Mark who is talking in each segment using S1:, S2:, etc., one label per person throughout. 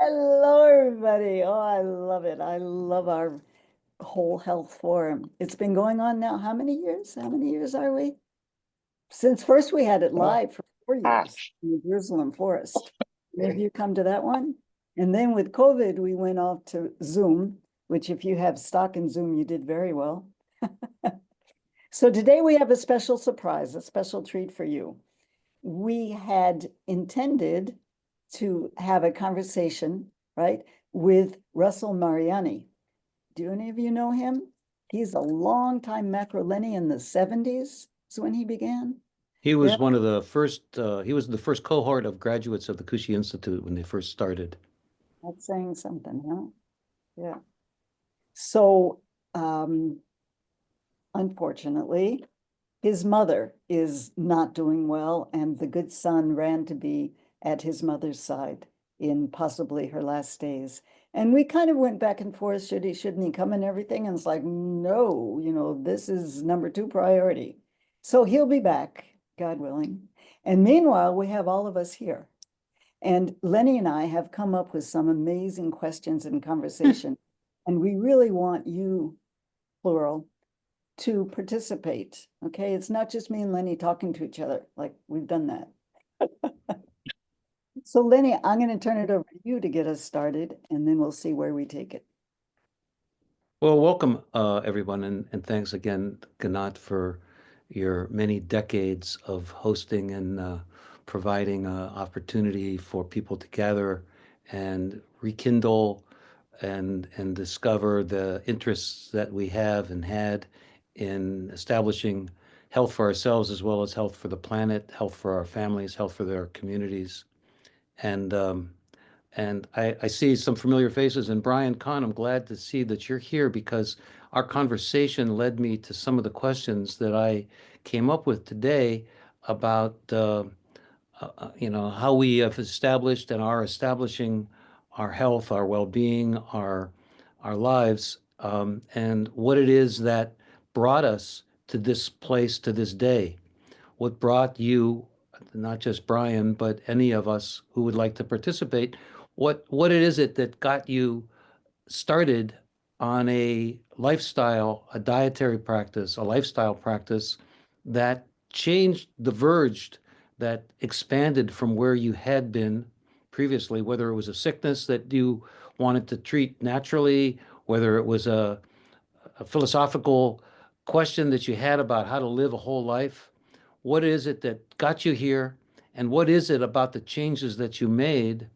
S1: Hello, everybody. Oh, I love it. I love our whole health forum. It's been going on now. How many years? How many years are we? Since first we had it live for 4 years in the Jerusalem Forest. Maybe you come to that one. And then with COVID, we went off to Zoom, which if you have stock in Zoom, you did very well. So today we have a special surprise, a special treat for you. We had intended to have a conversation, right, with Russell Mariani. Do any of you know him? He's a longtime macro Lenny in the 70s is when he began.
S2: He
S1: Yeah,
S2: was one of the first, he was the first cohort of graduates of the Kushi Institute when they first started.
S1: that's saying something, huh? Yeah. So, unfortunately, his mother is not doing well, and the good son ran to be at his mother's side in possibly her last days. And we kind of went back and forth, should he, shouldn't he come and everything? And it's like, no, this is number two priority. So he'll be back, God willing. And meanwhile, we have all of us here. And Lenny and I have come up with some amazing questions and conversation. And we really want you, plural, to participate. Okay, it's not just me and Lenny talking to each other, like we've done that. So Lenny, I'm going to turn it over to you to get us started, and then we'll see where we take it.
S2: Well, welcome, everyone, and thanks again, Ginat, for your many decades of hosting and providing opportunity for people to gather and rekindle and discover the interests that we have and had in establishing health for ourselves as well as health for the planet, health for our families, health for their communities. And I see some familiar faces. And Brian Kahn, I'm glad to see that you're here because our conversation led me to some of the questions that I came up with today about how we have established and are establishing our health, our well-being, our lives, and what it is that brought us to this place to this day. What brought you, not just Brian, but any of us who would like to participate, what it is it that got you started on a lifestyle, a dietary practice, a lifestyle practice that changed, diverged, that expanded from where you had been previously, whether it was a sickness that you wanted to treat naturally, whether it was a philosophical question that you had about how to live a whole life. What is it that got you here? And what is it about the changes that you made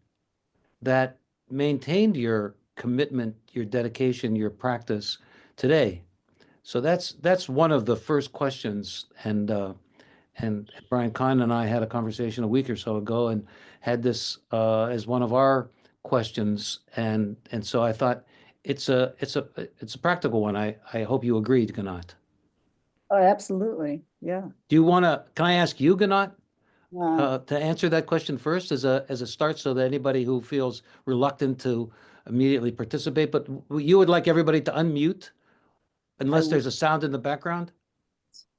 S2: that maintained your commitment, your dedication, your practice today? So that's one of the first questions. And Brian Kahn and I had a conversation a week or so ago and had this as one of our questions. And so I thought it's a practical one. I hope you agreed, Ganat.
S1: Oh, absolutely. Yeah.
S2: Do you want to? Can I ask you, Ganat,
S1: Uh,
S2: to answer that question first as a start, so that anybody who feels reluctant to immediately participate, but you would like everybody to unmute
S1: I
S2: unless
S1: would,
S2: there's a sound in the background?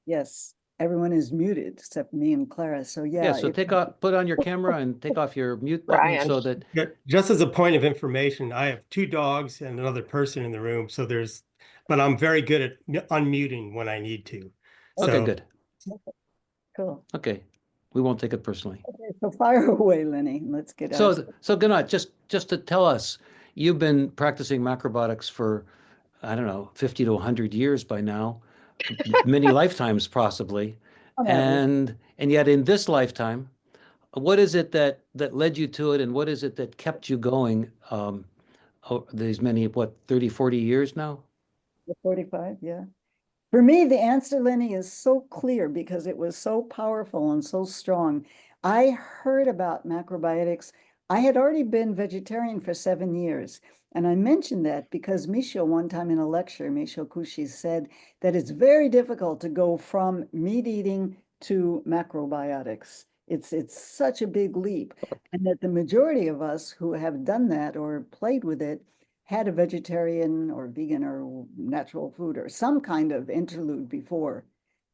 S1: yes, everyone is muted except me and Clara. So
S2: Yeah,
S1: yeah,
S2: so
S1: if
S2: put on your camera and take off your mute button
S3: Brian.
S2: so that,
S4: Yeah, just as a point of information, I have two dogs and another person in the room. So but I'm very good at unmuting when I need to.
S2: okay,
S4: So
S2: good.
S1: cool.
S2: Okay. We won't take it personally.
S1: Okay, so fire away, Lenny. Let's get
S2: So,
S1: out.
S2: so Gunnar, just to tell us, you've been practicing macrobiotics for, I don't know, 50 to 100 years by now, many lifetimes possibly.
S1: On average.
S2: And yet in this lifetime, what is it that led you to it, and what is it that kept you going these many, what, 30, 40 years now?
S1: 45, yeah. For me, the answer, Lenny, is so clear because it was so powerful and so strong. I heard about macrobiotics. I had already been vegetarian for 7 years. And I mentioned that because Michio, one time in a lecture, Michio Kushi said that it's very difficult to go from meat eating to macrobiotics. It's such a big leap. And that the majority of us who have done that or played with it had a vegetarian or vegan or natural food or some kind of interlude before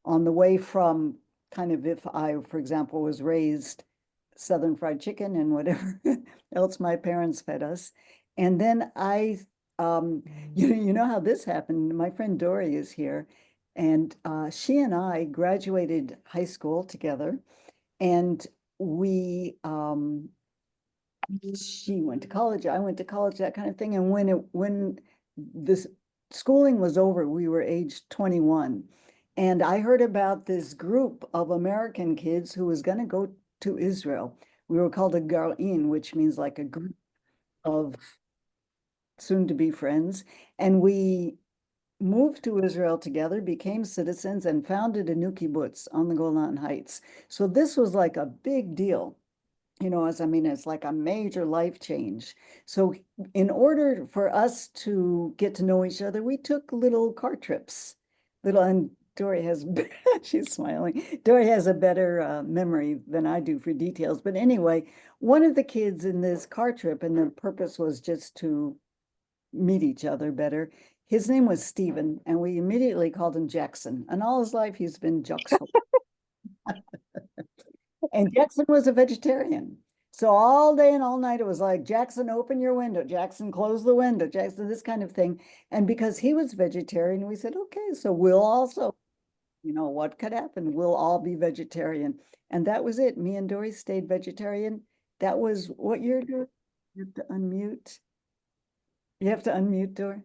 S1: on the way from kind of, if I, for example, was raised Southern fried chicken and whatever else my parents fed us. And then you know how this happened. My friend Dory is here, and she and I graduated high school together, and we she went to college, I went to college, that kind of thing. And when this schooling was over, we were age 21. And I heard about this group of American kids who was going to go to Israel. We were called a Garin, which means like a group of soon-to-be friends. And we moved to Israel together, became citizens, and founded a new kibbutz on the Golan Heights. So this was like a big deal. You know, as I mean, it's like a major life change. So in order for us to get to know each other, we took little car trips. And Dory has, she's smiling. Dory has a better memory than I do for details. But anyway, one of the kids in this car trip, and the purpose was just to meet each other better. His name was Stephen, and we immediately called him Jackson. And all his life, he's been Jackson. And Jackson was a vegetarian. So all day and all night, it was like, Jackson, open your window. Jackson, close the window. Jackson, this kind of thing. And because he was vegetarian, we said, okay, so we'll also, you know, what could happen? We'll all be vegetarian. And that was it. Me and Dory stayed vegetarian. That was what year, Dory? You have to unmute. You have to unmute, Dory.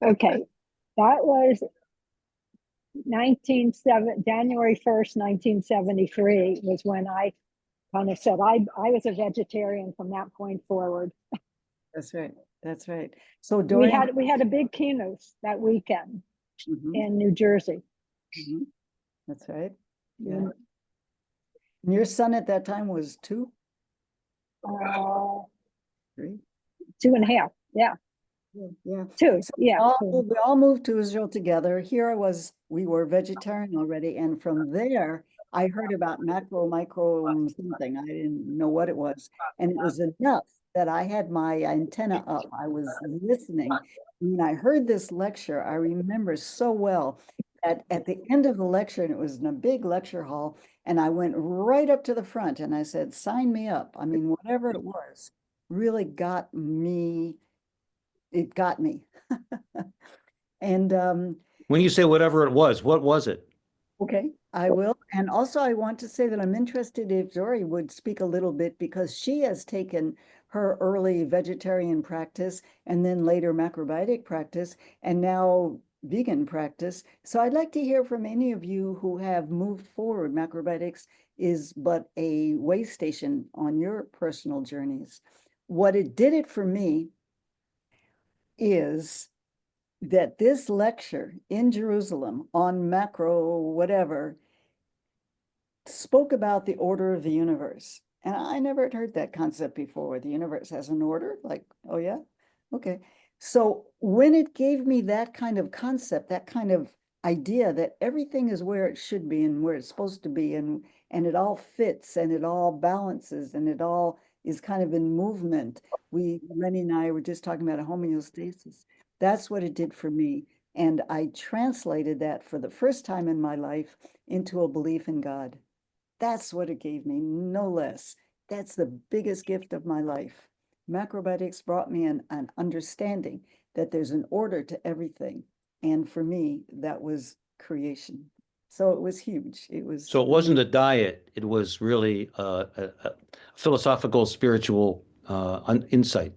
S3: Okay, that was January 1st, 1973 was when I kind of said I was a vegetarian from that point forward.
S1: That's right. That's right. So Dory,
S3: We had a big keynote that weekend
S1: Mhm,
S3: in New Jersey.
S1: mhm. That's right. Yeah.
S3: Mm,
S1: And your son at that time was 2,
S3: Uh,
S1: 3?
S3: 2.5. Yeah,
S1: Yeah.
S3: 2.
S1: So
S3: Yeah.
S1: we all moved to Israel together. Here I was, we were vegetarian already. And from there, I heard about micro something. I didn't know what it was. And it was enough that I had my antenna up. I was listening. When I heard this lecture, I remember so well that at the end of the lecture, and it was in a big lecture hall, and I went right up to the front and I said, sign me up. I mean, whatever it was, really got me, it got me. And
S2: When you say whatever it was, what was it?
S1: okay, I will. And also, I want to say that I'm interested if Zori would speak a little bit because she has taken her early vegetarian practice and then later macrobiotic practice and now vegan practice. So I'd like to hear from any of you who have moved forward. Macrobiotics is but a way station on your personal journeys. What it did it for me is that this lecture in Jerusalem on macro whatever spoke about the order of the universe. And I never had heard that concept before, where the universe has an order. Like, oh yeah, okay. So when it gave me that kind of concept, that kind of idea that everything is where it should be and where it's supposed to be, and it all fits and it all balances and it all is kind of in movement. Lenny and I were just talking about a homeostasis. That's what it did for me. And I translated that for the first time in my life into a belief in God. That's what it gave me, no less. That's the biggest gift of my life. Macrobiotics brought me an understanding that there's an order to everything. And for me, that was creation. So it was huge. It was
S2: So it wasn't a diet. It was really a philosophical, spiritual insight.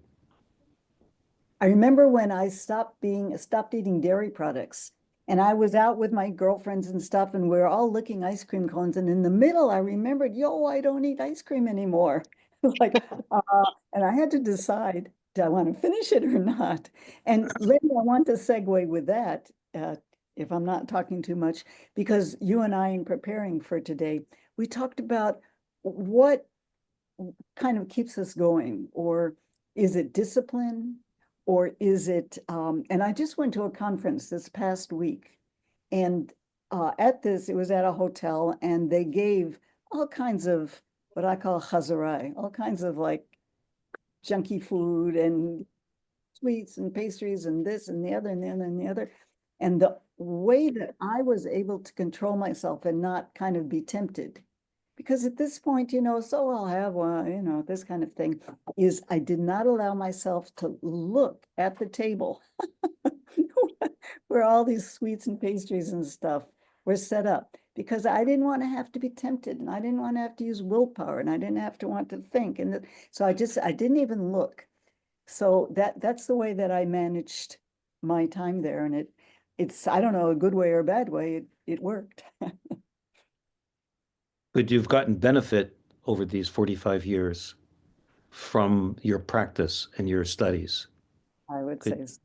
S1: I remember when I stopped eating dairy products, and I was out with my girlfriends and stuff, and we were all licking ice cream cones. And in the middle, I remembered, yo, I don't eat ice cream anymore. Like, and I had to decide, do I want to finish it or not? And Lenny, I want to segue with that, if I'm not talking too much, because you and I, in preparing for today, we talked about what kind of keeps us going, or is it discipline, or is it and I just went to a conference this past week, and at this, it was at a hotel, and they gave all kinds of what I call chazarai, all kinds of like junky food and sweets and pastries and this and the other and the other and the other. And the way that I was able to control myself and not kind of be tempted, because at this point, so I'll have one, this kind of thing, is I did not allow myself to look at the table where all these sweets and pastries and stuff were set up, because I didn't want to have to be tempted, and I didn't want to have to use willpower, and I didn't have to want to think. And so I didn't even look. So that's the way that I managed my time there. And it's, I don't know, a good way or a bad way, it worked.
S2: But you've gotten benefit over these 45 years from your practice and your studies.
S1: I would
S2: Could-
S1: say.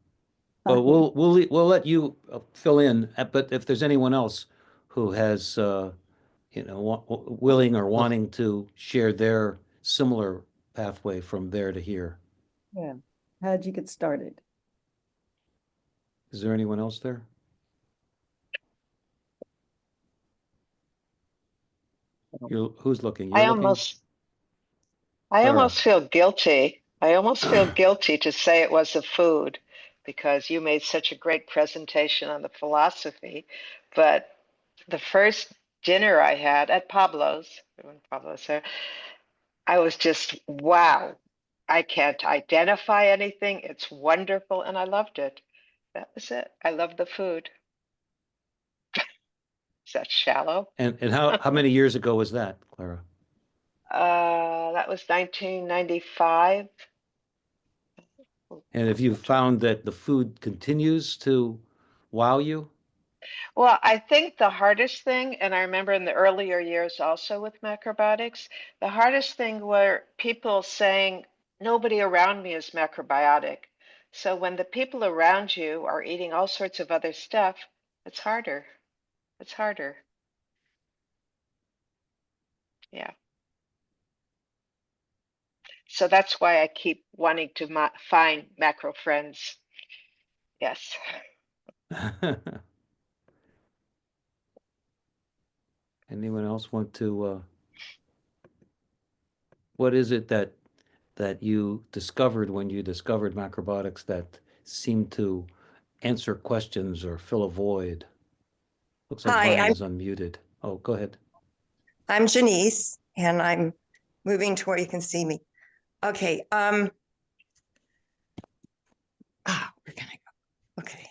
S2: Well, we'll let you fill in, but if there's anyone else who has, willing or wanting to share their similar pathway from there to here.
S1: Yeah. How'd you get started?
S2: Is there anyone else there? Who's looking? You're
S5: I
S2: looking?
S5: almost, I
S2: Clara.
S5: almost feel guilty. I almost feel guilty to say it was a food because you made such a great presentation on the philosophy. But the first dinner I had at Pablo's, when Pablo's there, I was just, wow, I can't identify anything. It's wonderful, and I loved it. That was it. I love the food. Is that shallow?
S2: And how many years ago was that, Clara?
S5: That was 1995.
S2: And have you found that the food continues to wow you?
S5: Well, I think the hardest thing, and I remember in the earlier years also with macrobiotics, the hardest thing were people saying, nobody around me is macrobiotic. So when the people around you are eating all sorts of other stuff, it's harder. It's harder. Yeah. So that's why I keep wanting to find macro friends. Yes.
S2: Anyone else want to, what is it that you discovered when you discovered macrobiotics that seemed to answer questions or fill a void? Looks like
S6: Hi,
S2: Brian is unmuted. Oh, go ahead.
S6: I'm Janice, and I'm moving to where you can see me. Okay, we're gonna go. Okay.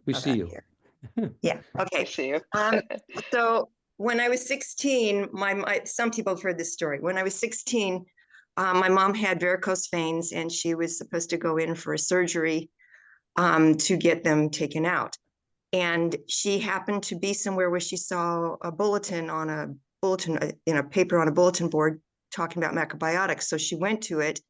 S2: We
S6: How
S2: see
S6: about
S2: you.
S6: here? Yeah,
S5: I
S6: okay.
S5: see you.
S6: So when I was 16, some people have heard this story. When I was 16, my mom had varicose veins, and she was supposed to go in for a surgery to get them taken out. And she happened to be somewhere where she saw a bulletin in a paper on a bulletin board talking about macrobiotics. So she went to it,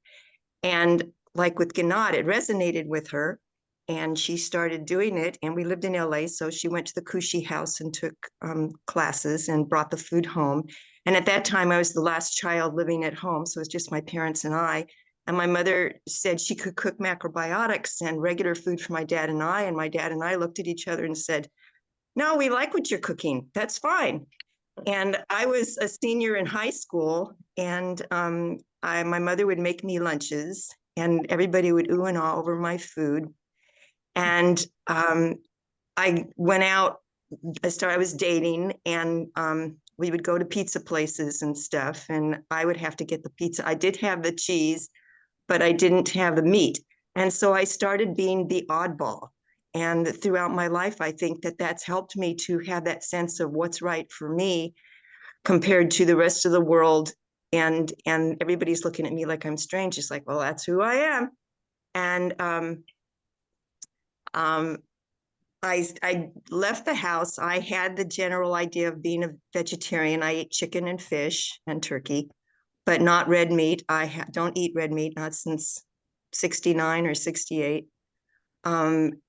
S6: and like with Ginat, it resonated with her, and she started doing it. And we lived in LA, so she went to the Kushi house and took classes and brought the food home. And at that time, I was the last child living at home, so it was just my parents and I. And my mother said she could cook macrobiotics and regular food for my dad and I. And my dad and I looked at each other and said, no, we like what you're cooking. That's fine. And I was a senior in high school, and my mother would make me lunches, and everybody would ooh and ah over my food. And I went out, I was dating, and we would go to pizza places and stuff, and I would have to get the pizza. I did have the cheese, but I didn't have the meat. And so I started being the oddball. And throughout my life, I think that that's helped me to have that sense of what's right for me compared to the rest of the world. And everybody's looking at me like I'm strange. It's like, well, that's who I am. And I left the house. I had the general idea of being a vegetarian. I ate chicken and fish and turkey, but not red meat. I don't eat red meat, not since 69 or 68.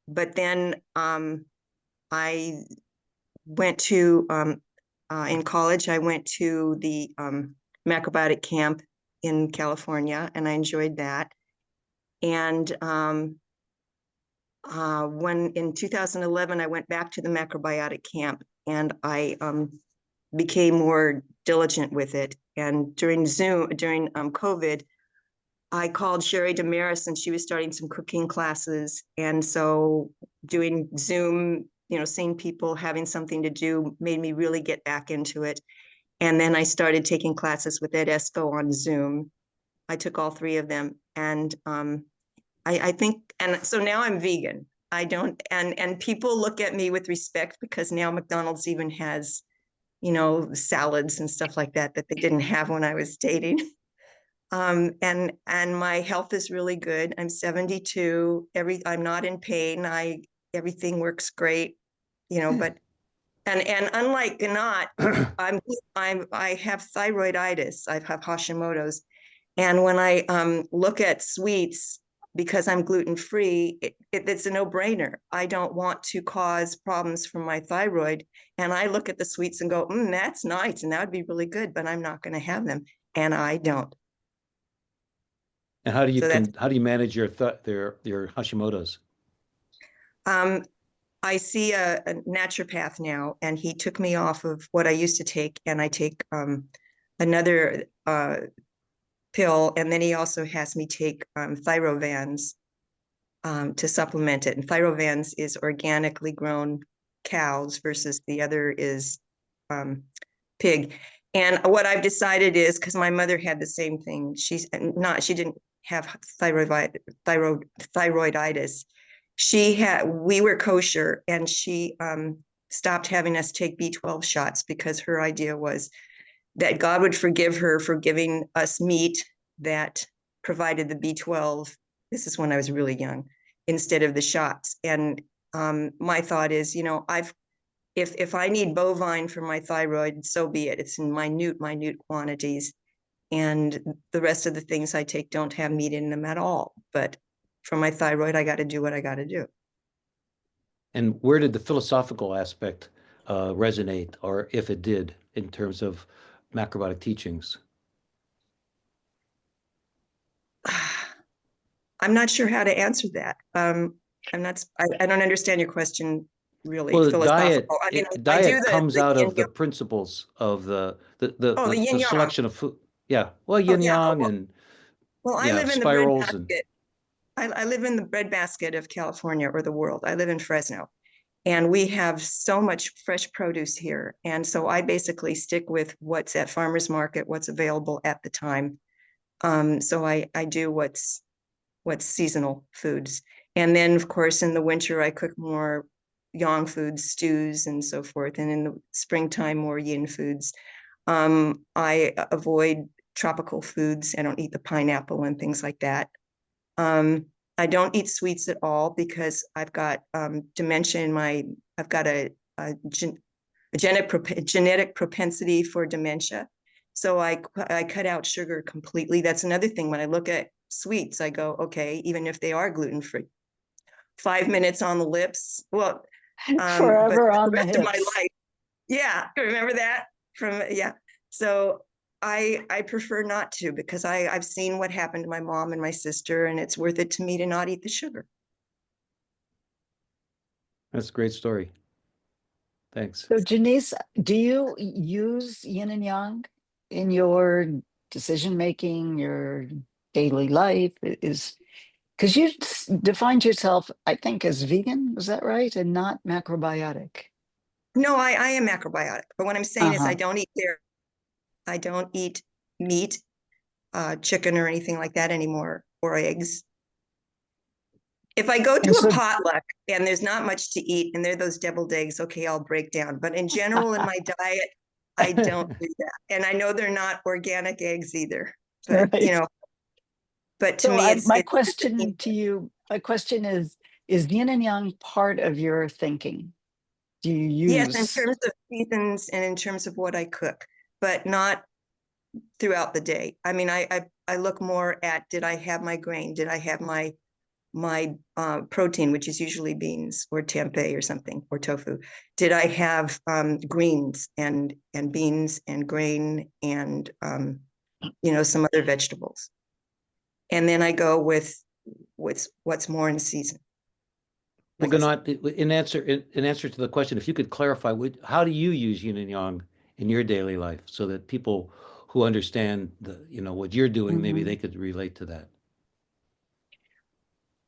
S6: But then I went to, in college, I went to the macrobiotic camp in California, and I enjoyed that. And when in 2011, I went back to the macrobiotic camp, and I became more diligent with it. And during COVID, I called Sherry Damaris and she was starting some cooking classes. And so doing Zoom, seeing people having something to do made me really get back into it. And then I started taking classes with Ed Esco on Zoom. I took all 3 of them. And I think, and so now I'm vegan. I don't, and people look at me with respect because now McDonald's even has, salads and stuff like that that they didn't have when I was dating. And my health is really good. I'm 72. I'm not in pain. Everything works great, but and unlike Ginat, I have thyroiditis. I have Hashimoto's, and when I look at sweets, because I'm gluten-free, it's a no-brainer. I don't want to cause problems from my thyroid. And I look at the sweets and go, that's nice. And that would be really good, but I'm not going to have them. And I don't.
S2: And how do you
S6: So
S2: how do you manage your Hashimoto's?
S6: I see a naturopath now, and he took me off of what I used to take, and I take another pill, and then he also has me take Thyrovans to supplement it. And Thyrovans is organically grown cows versus the other is pig. And what I've decided is, because my mother had the same thing, she didn't have thyroiditis. We were kosher, and she stopped having us take B12 shots because her idea was that God would forgive her for giving us meat that provided the B12. This is when I was really young, instead of the shots. And my thought is, if I need bovine for my thyroid, so be it. It's in minute quantities. And the rest of the things I take don't have meat in them at all. But for my thyroid, I got to do what I got to do.
S2: And where did the philosophical aspect resonate, or if it did, in terms of macrobiotic teachings?
S6: I'm not sure how to answer that. I don't understand your question really.
S2: Well,
S6: Philosophical.
S2: diet comes out of the principles of the
S6: yin yang.
S2: selection of food. Yeah, well, yin yang and
S6: I live in
S2: spirals
S6: the breadbasket. I live in the breadbasket of California or the world. I live in Fresno, and we have so much fresh produce here. And so I basically stick with what's at farmers market, what's available at the time. So I do what's seasonal foods. And then, of course, in the winter, I cook more yang foods, stews, and so forth. And in the springtime, more yin foods. I avoid tropical foods. I don't eat the pineapple and things like that. I don't eat sweets at all because I've got dementia in I've got a genetic propensity for dementia. So I cut out sugar completely. That's another thing. When I look at sweets, I go, okay, even if they are gluten-free, 5 minutes on the lips. Well,
S1: forever on the
S6: rest of my
S1: hips.
S6: life. Yeah, remember that yeah. So I prefer not to, because I've seen what happened to my mom and my sister, and it's worth it to me to not eat the sugar.
S2: That's a great story. Thanks.
S1: So Janice, do you use yin and yang in your decision making, your daily life? Because you defined yourself, I think, as vegan, is that right? And not macrobiotic.
S6: No, I am macrobiotic, but what I'm saying is I
S1: Uh-huh.
S6: don't eat dairy. I don't eat meat, chicken or anything like that anymore, or eggs. If I go to
S1: And
S6: a
S1: so,
S6: potluck and there's not much to eat and there are those deviled eggs, okay, I'll break down. But in general, in my diet, I don't do that. And I know they're not organic eggs either. But
S1: right.
S6: But to
S1: So
S6: me,
S1: my question to you, my question is yin and yang part of your thinking? Do you
S6: yes, in
S1: use?
S6: terms of seasons and in terms of what I cook, but not throughout the day. I mean, I look more at, did I have my grain? Did I have my protein, which is usually beans or tempeh or something, or tofu? Did I have greens and beans and grain and some other vegetables? And then I go with what's more in season.
S2: Well,
S6: Like I said.
S2: Ginat, in answer to the question, if you could clarify, how do you use yin and yang in your daily life, so that people who understand what you're doing, maybe
S1: Mhm.
S2: they could relate to that?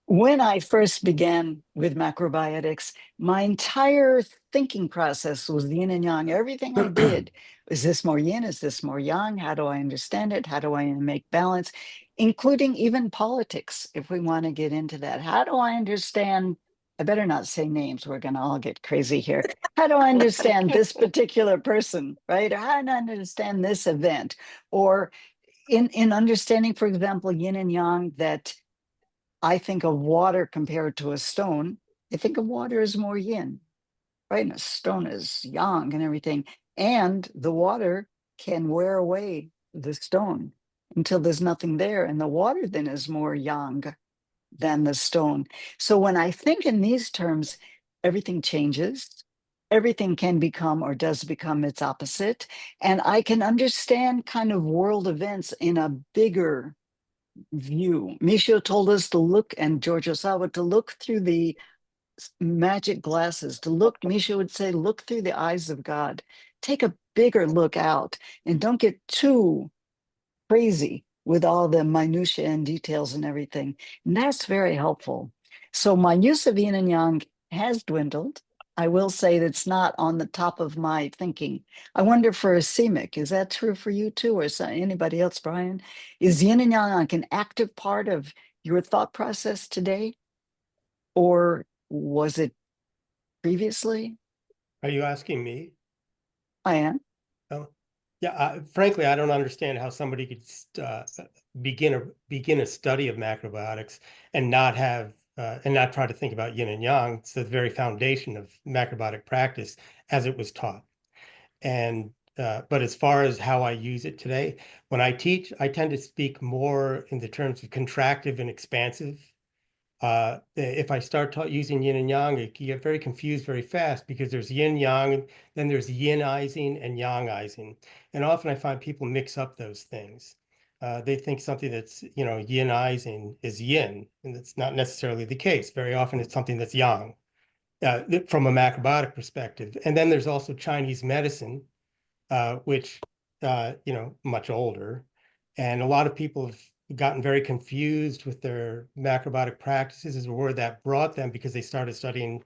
S1: When I first began with macrobiotics, my entire thinking process was yin and yang. Everything I did, is this more yin? Is this more yang? How do I understand it? How do I make balance? Including even politics, if we want to get into that. How do I understand? I better not say names. We're going to all get crazy here. How do I understand this particular person, right? Or how do I understand this event? Or in understanding, for example, yin and yang, that I think of water compared to a stone. I think of water as more yin, right? And a stone is yang and everything. And the water can wear away the stone until there's nothing there. And the water then is more yang than the stone. So when I think in these terms, everything changes. Everything can become or does become its opposite. And I can understand kind of world events in a bigger view. Michio told us to look, and George Osawa, to look through the magic glasses, to look, Michio would say, look through the eyes of God. Take a bigger look out and don't get too crazy with all the minutiae and details and everything. And that's very helpful. So my use of yin and yang has dwindled. I will say that's not on the top of my thinking. I wonder for a CMIC, is that true for you too, or anybody else, Brian? Is yin and yang like an active part of your thought process today? Or was it previously?
S4: Are you asking me?
S1: I am.
S4: Oh, yeah. Frankly, I don't understand how somebody could begin a study of macrobiotics and not have and not try to think about yin and yang. It's the very foundation of macrobiotic practice as it was taught. And but as far as how I use it today, when I teach, I tend to speak more in the terms of contractive and expansive. If I start using yin and yang, you get very confused very fast because there's yin yang, then there's yinizing and yangizing. And often I find people mix up those things. They think something that's, yinizing is yin, and that's not necessarily the case. Very often it's something that's yang from a macrobiotic perspective. And then there's also Chinese medicine, which, much older. And a lot of people have gotten very confused with their macrobiotic practices as to where that brought them because they started studying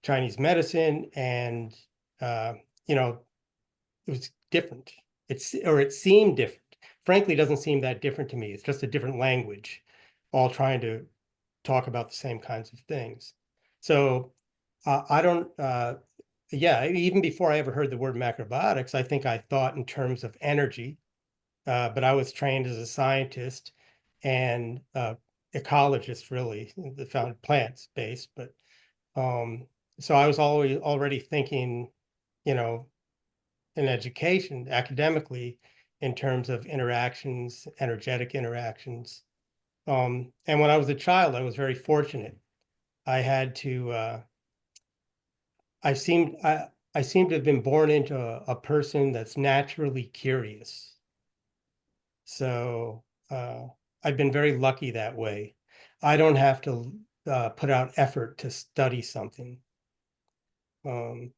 S4: Chinese medicine and, it was different. It seemed different. Frankly, it doesn't seem that different to me. It's just a different language, all trying to talk about the same kinds of things. So I don't, yeah, even before I ever heard the word macrobiotics, I think I thought in terms of energy, but I was trained as a scientist and ecologist, really, the found plants based. But so I was already thinking, in education, academically, in terms of interactions, energetic interactions. And when I was a child, I was very fortunate. I had to, I seemed to have been born into a person that's naturally curious. So I've been very lucky that way. I don't have to put out effort to study something.
S1: So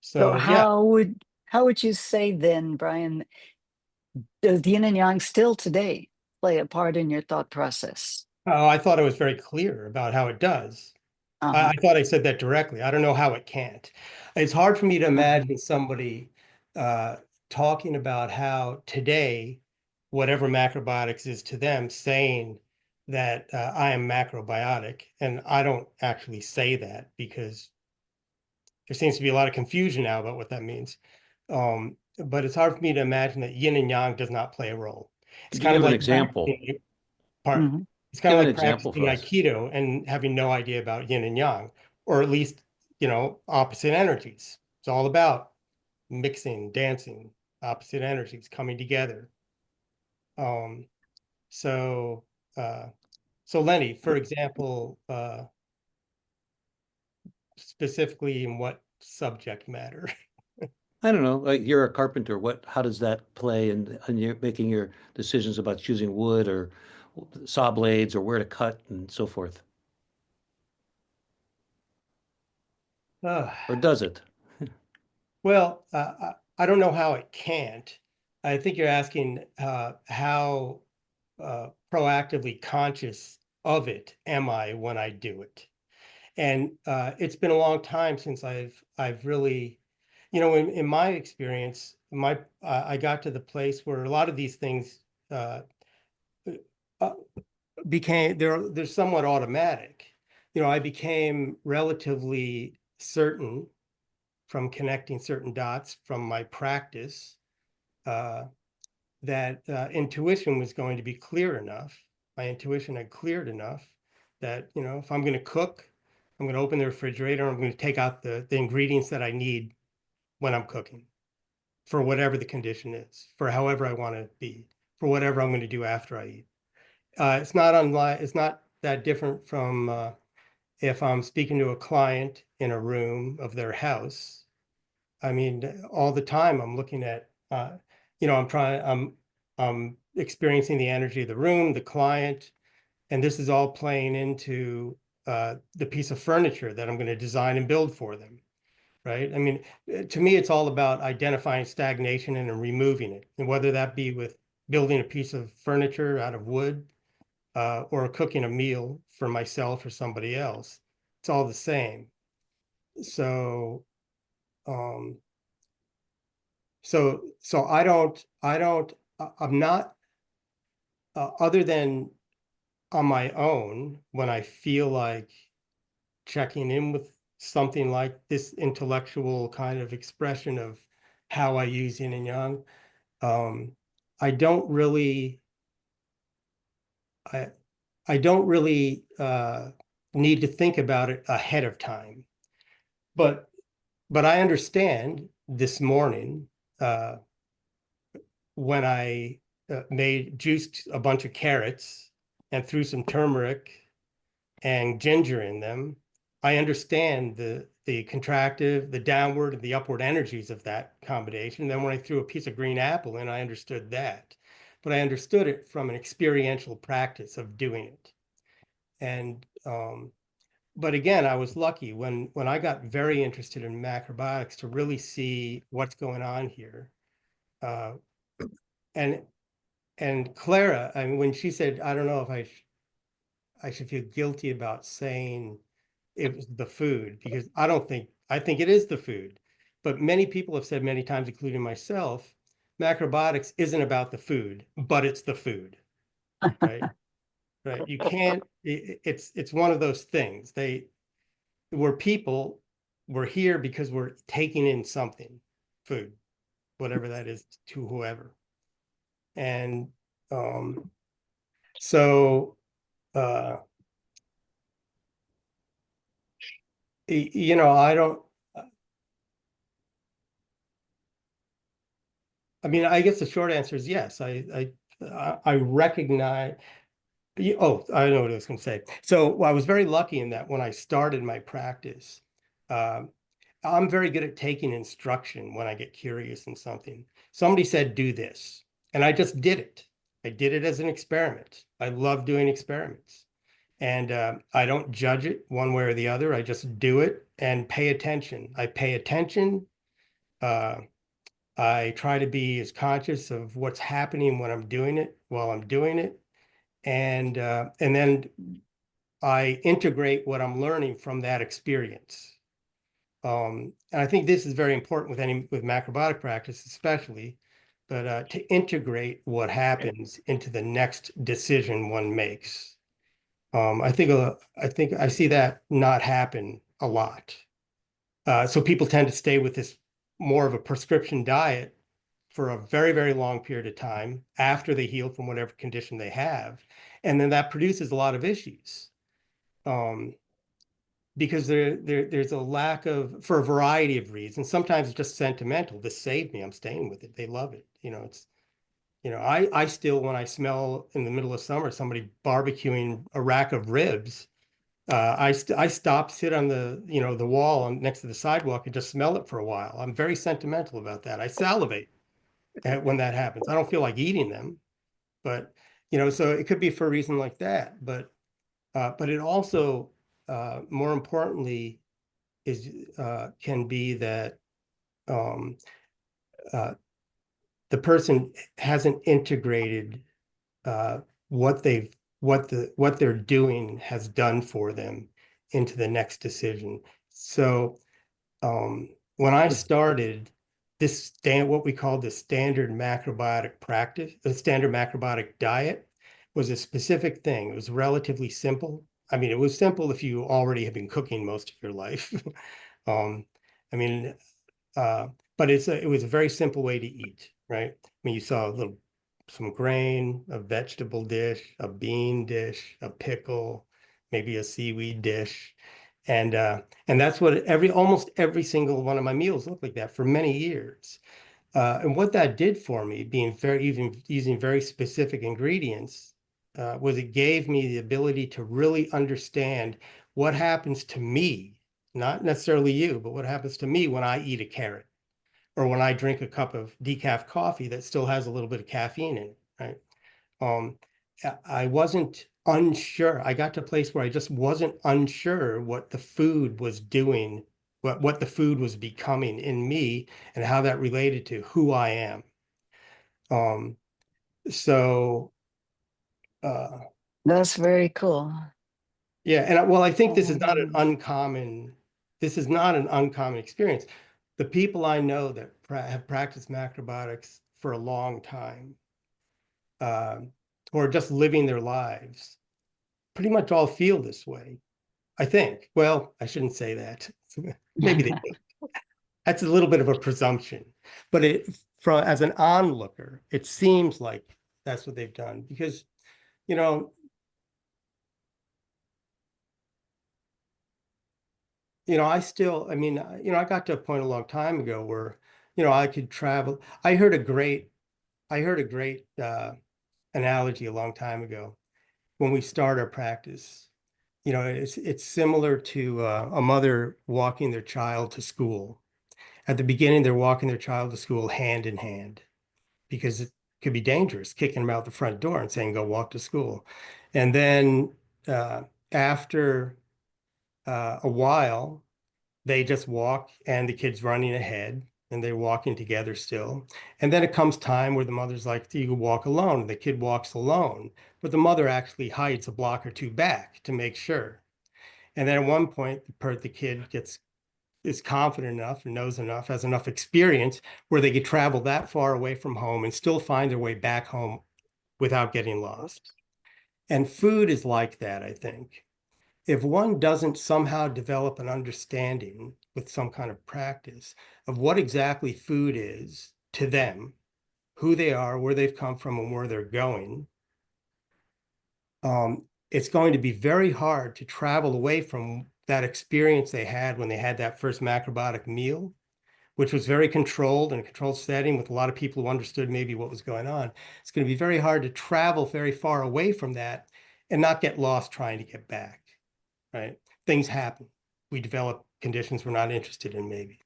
S4: So yeah,
S1: how would you say then, Brian, does yin and yang still today play a part in your thought process?
S4: I thought I was very clear about how it does.
S1: Uh-huh.
S4: I thought I said that directly. I don't know how it can't. It's hard for me to imagine somebody uh, talking about how today, whatever macrobiotics is to them, saying that I am macrobiotic. And I don't actually say that because there seems to be a lot of confusion now about what that means. But it's hard for me to imagine that yin and yang does not play a role. It's
S2: Could you
S4: kind of
S2: give an
S4: like
S2: example?
S1: Mhm.
S4: it's kind of
S2: Give an
S4: like
S2: example
S4: practicing
S2: for us.
S4: Aikido and having no idea about yin and yang, or at least, opposite energies. It's all about mixing, dancing, opposite energies coming together. Um, so, uh, so Lenny, for example, specifically in what subject matter?
S2: I don't know, like you're a carpenter. How does that play in you're making your decisions about choosing wood or saw blades or where to cut and so forth?
S4: Uh,
S2: Or does it?
S4: well, I don't know how it can't. I think you're asking how proactively conscious of it am I when I do it? And it's been a long time since I've really, in my experience, I got to the place where a lot of these things uh, they're somewhat automatic. I became relatively certain from connecting certain dots from my practice that intuition was going to be clear enough. My intuition had cleared enough that, if I'm going to cook, I'm going to open the refrigerator, I'm going to take out the ingredients that I need when I'm cooking for whatever the condition is, for however I want to be, for whatever I'm going to do after I eat. It's not that different from if I'm speaking to a client in a room of their house. I mean, all the time I'm looking at, I'm experiencing the energy of the room, the client, and this is all playing into the piece of furniture that I'm going to design and build for them, right? I mean, to me, it's all about identifying stagnation and removing it, and whether that be with building a piece of furniture out of wood or cooking a meal for myself or somebody else. It's all the same. So, um, so I'm not, other than on my own, when I feel like checking in with something like this intellectual kind of expression of how I use yin and yang, I don't really, I, I don't really need to think about it ahead of time. But I understand this morning when I juiced a bunch of carrots and threw some turmeric and ginger in them. I understand the contractive, the downward, and the upward energies of that combination. Then when I threw a piece of green apple in, I understood that. But I understood it from an experiential practice of doing it. And but again, I was lucky when I got very interested in macrobiotics to really see what's going on here. And Clara, I mean, when she said, I don't know if I should feel guilty about saying it was the food, because I think it is the food. But many people have said many times, including myself, macrobiotics isn't about the food, but it's the food, right? Right. You can't, it's one of those things. We're people, we're here because we're taking in something, food, whatever that is to whoever. And so, I don't, I mean, I guess the short answer is yes. I recognize, oh, I know what I was going to say. So I was very lucky in that when I started my practice, I'm very good at taking instruction when I get curious in something. Somebody said, do this, and I just did it. I did it as an experiment. I love doing experiments. And I don't judge it one way or the other. I just do it and pay attention. I pay attention. I try to be as conscious of what's happening when I'm doing it while I'm doing it. And then I integrate what I'm learning from that experience. And I think this is very important with macrobiotic practice, especially, but to integrate what happens into the next decision one makes. I think I see that not happen a lot. So people tend to stay with this more of a prescription diet for a very, very long period of time after they heal from whatever condition they have. And then that produces a lot of issues. Because there's a lack of, for a variety of reasons. Sometimes it's just sentimental. This saved me. I'm staying with it. They love it. I still, when I smell in the middle of summer somebody barbecuing a rack of ribs, I stop, sit on the wall next to the sidewalk and just smell it for a while. I'm very sentimental about that. I salivate when that happens. I don't feel like eating them, but so it could be for a reason like that. But it also, more importantly, can be that the person hasn't integrated what they've what they're doing has done for them into the next decision. So when I started what we call the standard macrobiotic practice, the standard macrobiotic diet was a specific thing. It was relatively simple. I mean, it was simple if you already have been cooking most of your life. I mean, but it was a very simple way to eat, right? I mean, you saw some grain, a vegetable dish, a bean dish, a pickle, maybe a seaweed dish. And that's what almost every single one of my meals looked like that for many years. And what that did for me, even using very specific ingredients, was it gave me the ability to really understand what happens to me, not necessarily you, but what happens to me when I eat a carrot or when I drink a cup of decaf coffee that still has a little bit of caffeine in it, right? I wasn't unsure. I got to a place where I just wasn't unsure what the food was doing, what the food was becoming in me, and how that related to who I am. So
S1: That's very cool.
S4: yeah, and well, I think this is not an uncommon experience. The people I know that have practiced macrobiotics for a long time, or just living their lives, pretty much all feel this way, I think. Well, I shouldn't say that. Maybe they do. That's a little bit of a presumption, but as an onlooker, it seems like that's what they've done because, you know, I got to a point a long time ago where, I could travel. I heard a great analogy a long time ago when we start our practice. It's similar to a mother walking their child to school. At the beginning, they're walking their child to school hand in hand because it could be dangerous, kicking them out the front door and saying, go walk to school. And then after a while, they just walk and the kid's running ahead and they're walking together still. And then it comes time where the mother's like, you can walk alone. And the kid walks alone, but the mother actually hides a block or two back to make sure. And then at one point, the kid is confident enough and knows enough, has enough experience where they could travel that far away from home and still find their way back home without getting lost. And food is like that, I think. If one doesn't somehow develop an understanding with some kind of practice of what exactly food is to them, who they are, where they've come from, and where they're going, it's going to be very hard to travel away from that experience they had when they had that first macrobiotic meal, which was very controlled in a controlled setting with a lot of people who understood maybe what was going on. It's going to be very hard to travel very far away from that and not get lost trying to get back, right? Things happen. We develop conditions we're not interested in, maybe.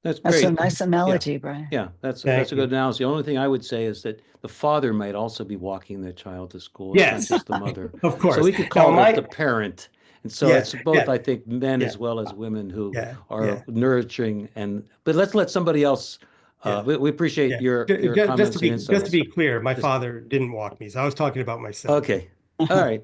S2: That's
S1: That's a
S2: great.
S1: nice analogy, Brian.
S2: Yeah, that's
S4: Thank
S2: a good
S4: you.
S2: analogy. The only thing I would say is that the father might also be walking their child to school. It's
S4: Yes,
S2: not just the mother.
S4: of
S2: So
S4: course.
S2: we could
S4: Now,
S2: call it the parent. And so
S4: yeah,
S2: it's both,
S4: yeah,
S2: I think, men
S4: yeah,
S2: as well as women who
S4: yeah,
S2: are
S4: yeah,
S2: nurturing but let's let somebody else.
S4: yeah,
S2: We appreciate
S4: yeah.
S2: your
S4: Just
S2: comments and
S4: just to
S2: insights.
S4: be clear, my
S2: Just
S4: father didn't walk me, so I was talking about myself.
S2: okay. All right.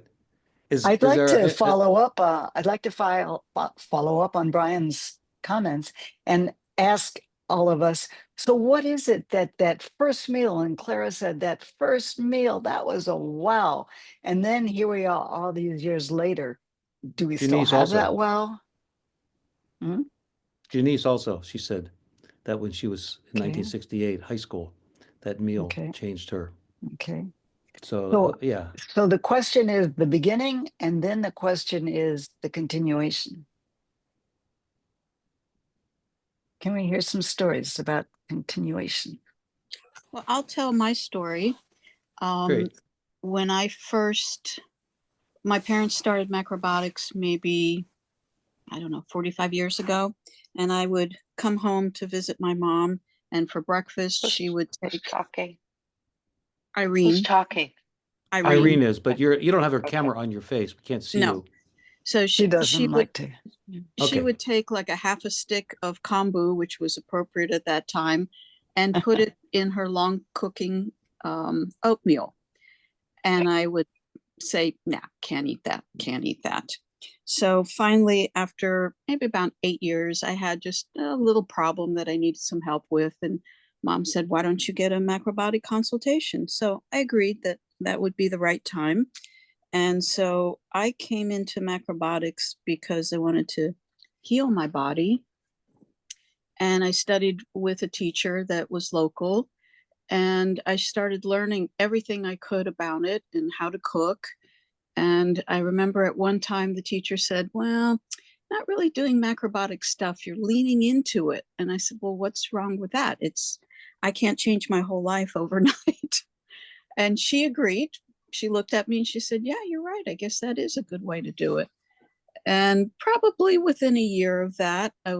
S1: I'd
S2: Is
S1: like
S2: there
S1: to follow up. I'd like to follow up on Brian's comments and ask all of us. So, what is it that first meal? And Clara said that first meal, that was a wow. And then here we are, all these years later. Do we still
S2: Janice
S1: have
S2: also?
S1: that wow? Hmm?
S2: Janice also, she said that when she was in
S1: Okay.
S2: 1968, high school, that meal
S1: Okay.
S2: changed her.
S1: Okay.
S2: So, yeah.
S1: So the question is the beginning, and then the question is the continuation. Can we hear some stories about continuation?
S7: Well, I'll tell my story.
S2: Great.
S7: When my parents started macrobiotics maybe, I don't know, 45 years ago. And I would come home to visit my mom. And for breakfast, she would
S5: Who's
S7: take
S5: talking? Who's
S7: Irene.
S5: talking?
S2: Irene is, but
S5: Okay.
S2: you don't have her
S5: Okay.
S2: camera on your face. We can't see
S7: No.
S2: you.
S7: So
S1: She doesn't like to.
S7: she
S2: Okay.
S7: would take like a half a stick of kombu, which was appropriate at that time, and put it in her long cooking oatmeal. And I would say, nah, can't eat that, can't eat that. So finally, after maybe about 8 years, I had just a little problem that I needed some help with. And mom said, why don't you get a macrobiotic consultation? So I agreed that that would be the right time. And so I came into macrobiotics because I wanted to heal my body. And I studied with a teacher that was local. And I started learning everything I could about it and how to cook. And I remember at one time the teacher said, well, not really doing macrobiotic stuff. You're leaning into it. And I said, well, what's wrong with that? I can't change my whole life overnight. And she agreed. She looked at me and she said, yeah, you're right. I guess that is a good way to do it. And probably within a year of that, I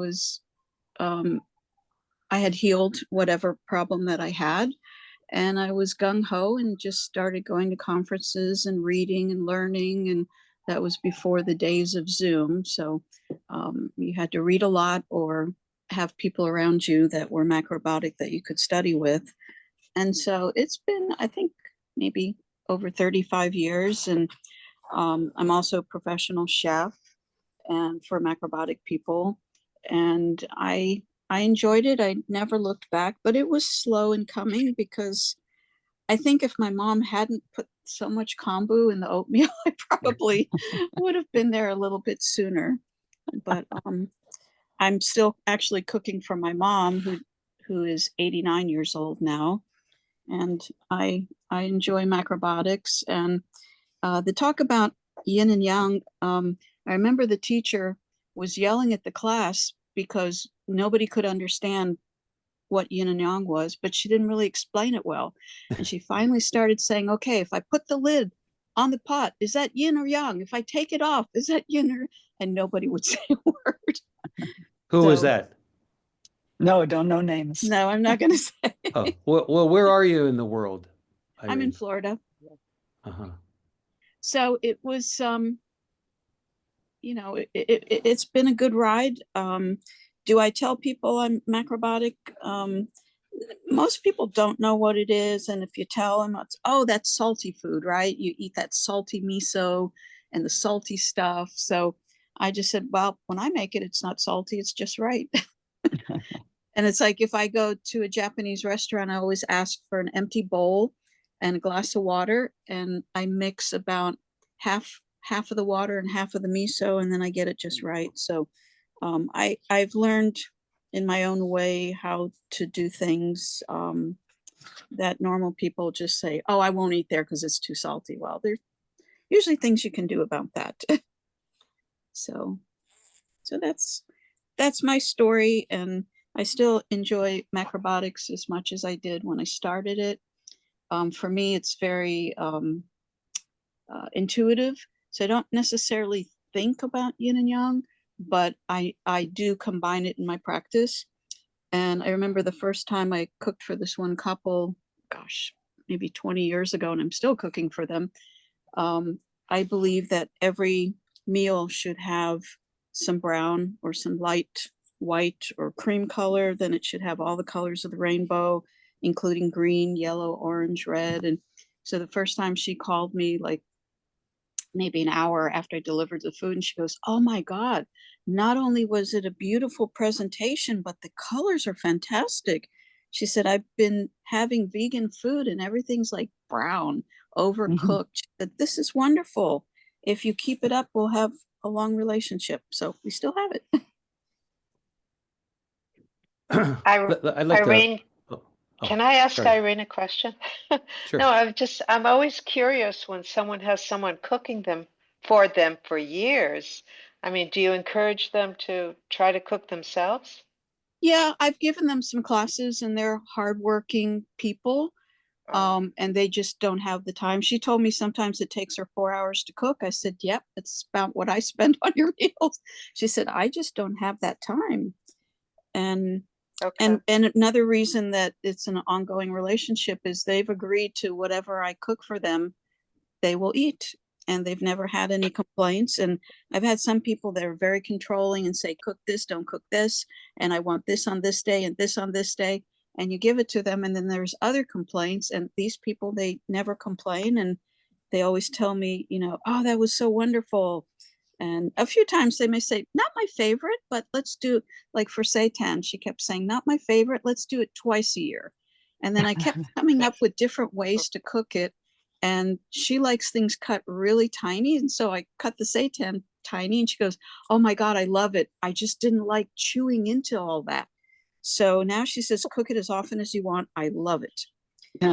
S7: had healed whatever problem that I had. And I was gung-ho and just started going to conferences and reading and learning. And that was before the days of Zoom. So you had to read a lot or have people around you that were macrobiotic that you could study with. And so it's been, I think, maybe over 35 years. And I'm also a professional chef and for macrobiotic people. And I enjoyed it. I never looked back, but it was slow in coming because I think if my mom hadn't put so much kombu in the oatmeal, I probably would have been there a little bit sooner. But I'm still actually cooking for my mom, who is 89 years old now, and I enjoy macrobiotics. And the talk about yin and yang. I remember the teacher was yelling at the class because nobody could understand what yin and yang was, but she didn't really explain it well. And she finally started saying, okay, if I put the lid on the pot, is that yin or yang? If I take it off, is that yin or, and nobody would say a word.
S2: Who was
S7: So-
S2: that?
S1: No, don't know names.
S7: No, I'm not going to say.
S2: Oh, well, where are you in the world,
S7: I'm in
S2: Irene?
S7: Florida.
S2: Uh-huh.
S7: So it was, it's been a good ride. Do I tell people I'm macrobiotic? Most people don't know what it is. And if you tell them, it's, oh, that's salty food, right? You eat that salty miso and the salty stuff. So I just said, well, when I make it, it's not salty. It's just right. And it's like, if I go to a Japanese restaurant, I always ask for an empty bowl and a glass of water. And I mix about half of the water and half of the miso, and then I get it just right. So I've learned in my own way how to do things that normal people just say, oh, I won't eat there because it's too salty. Well, there's usually things you can do about that. So that's my story. And I still enjoy macrobiotics as much as I did when I started it. For me, it's very intuitive. So I don't necessarily think about yin and yang, but I do combine it in my practice. And I remember the first time I cooked for this one couple, gosh, maybe 20 years ago, and I'm still cooking for them. I believe that every meal should have some brown or some light white or cream color. Then it should have all the colors of the rainbow, including green, yellow, orange, red. And so the first time she called me, like maybe an hour after I delivered the food, and she goes, oh my God, not only was it a beautiful presentation, but the colors are fantastic. She said, I've been having vegan food and everything's like brown, overcooked. She said, this is wonderful. If you keep it up, we'll have a long relationship. So we still have it.
S2: I'd like
S5: Irene,
S2: to.
S5: can I ask
S2: sorry.
S5: Irene a question?
S2: Sure.
S5: No, I'm always curious when someone has someone cooking them for years. I mean, do you encourage them to try to cook themselves?
S7: Yeah, I've given them some classes and they're hardworking people. And they just don't have the time. She told me sometimes it takes her 4 hours to cook. I said, yep, it's about what I spend on your meals. She said, I just don't have that time. And
S5: Okay.
S7: and another reason that it's an ongoing relationship is they've agreed to whatever I cook for them, they will eat. And they've never had any complaints. And I've had some people that are very controlling and say, cook this, don't cook this. And I want this on this day and this on this day. And you give it to them. And then there's other complaints. And these people, they never complain. And they always tell me, oh, that was so wonderful. And a few times they may say, not my favorite, but let's do, like for seitan, she kept saying, not my favorite, let's do it twice a year. And then I kept coming up with different ways to cook it. And she likes things cut really tiny. And so I cut the seitan tiny, and she goes, oh my God, I love it. I just didn't like chewing into all that. So now she says, cook it as often as you want. I love it.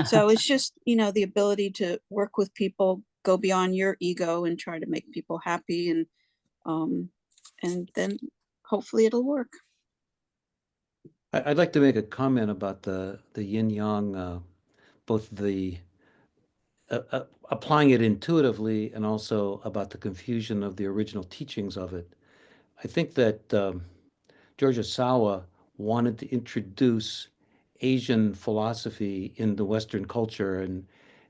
S7: So it's just, the ability to work with people, go beyond your ego and try to make people happy. And then hopefully it'll work.
S2: I'd like to make a comment about the yin yang, both the applying it intuitively and also about the confusion of the original teachings of it. I think that George Sawa wanted to introduce Asian philosophy in the Western culture, and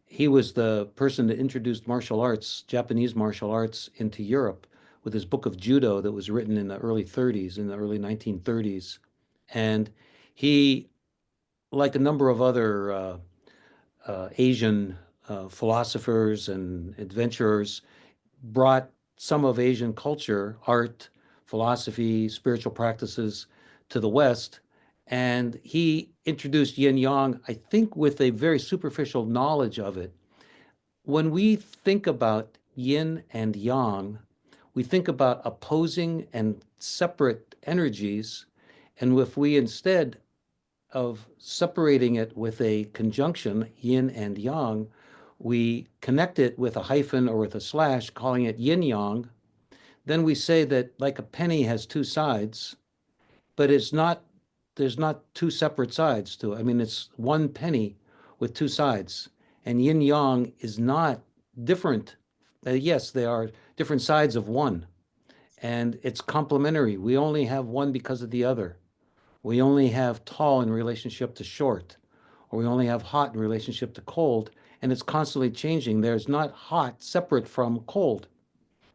S2: he was the person that introduced martial arts, Japanese martial arts, into Europe with his book of judo that was written in the early 30s, in the early 1930s. And he, like a number of other Asian philosophers and adventurers, brought some of Asian culture, art, philosophy, spiritual practices to the West. And he introduced yin yang, I think, with a very superficial knowledge of it. When we think about yin and yang, we think about opposing and separate energies. And if we, instead of separating it with a conjunction, yin and yang, we connect it with a hyphen or with a slash, calling it yin yang, then we say that like a penny has two sides, but there's not two separate sides to it. I mean, it's one penny with two sides. And yin yang is not different. Yes, they are different sides of one. And it's complementary. We only have one because of the other. We only have tall in relationship to short, or we only have hot in relationship to cold, and it's constantly changing. There's not hot separate from cold.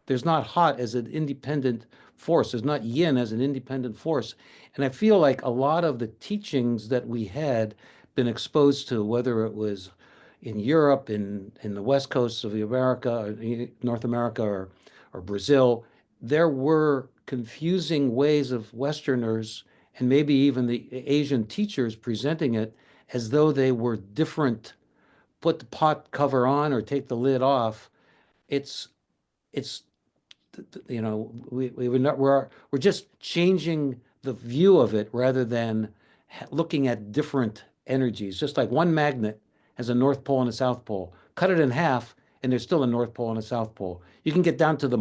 S2: There's not hot as an independent force. There's not yin as an independent force. And I feel like a lot of the teachings that we had been exposed to, whether it was in Europe, in the West Coast of America, North America, or Brazil, there were confusing ways of Westerners and maybe even the Asian teachers presenting it as though they were different. Put the pot cover on or take the lid off. It's we're just changing the view of it rather than looking at different energies. Just like one magnet has a North Pole and a South Pole. Cut it in half, and there's still a North Pole and a South Pole. You can get down to the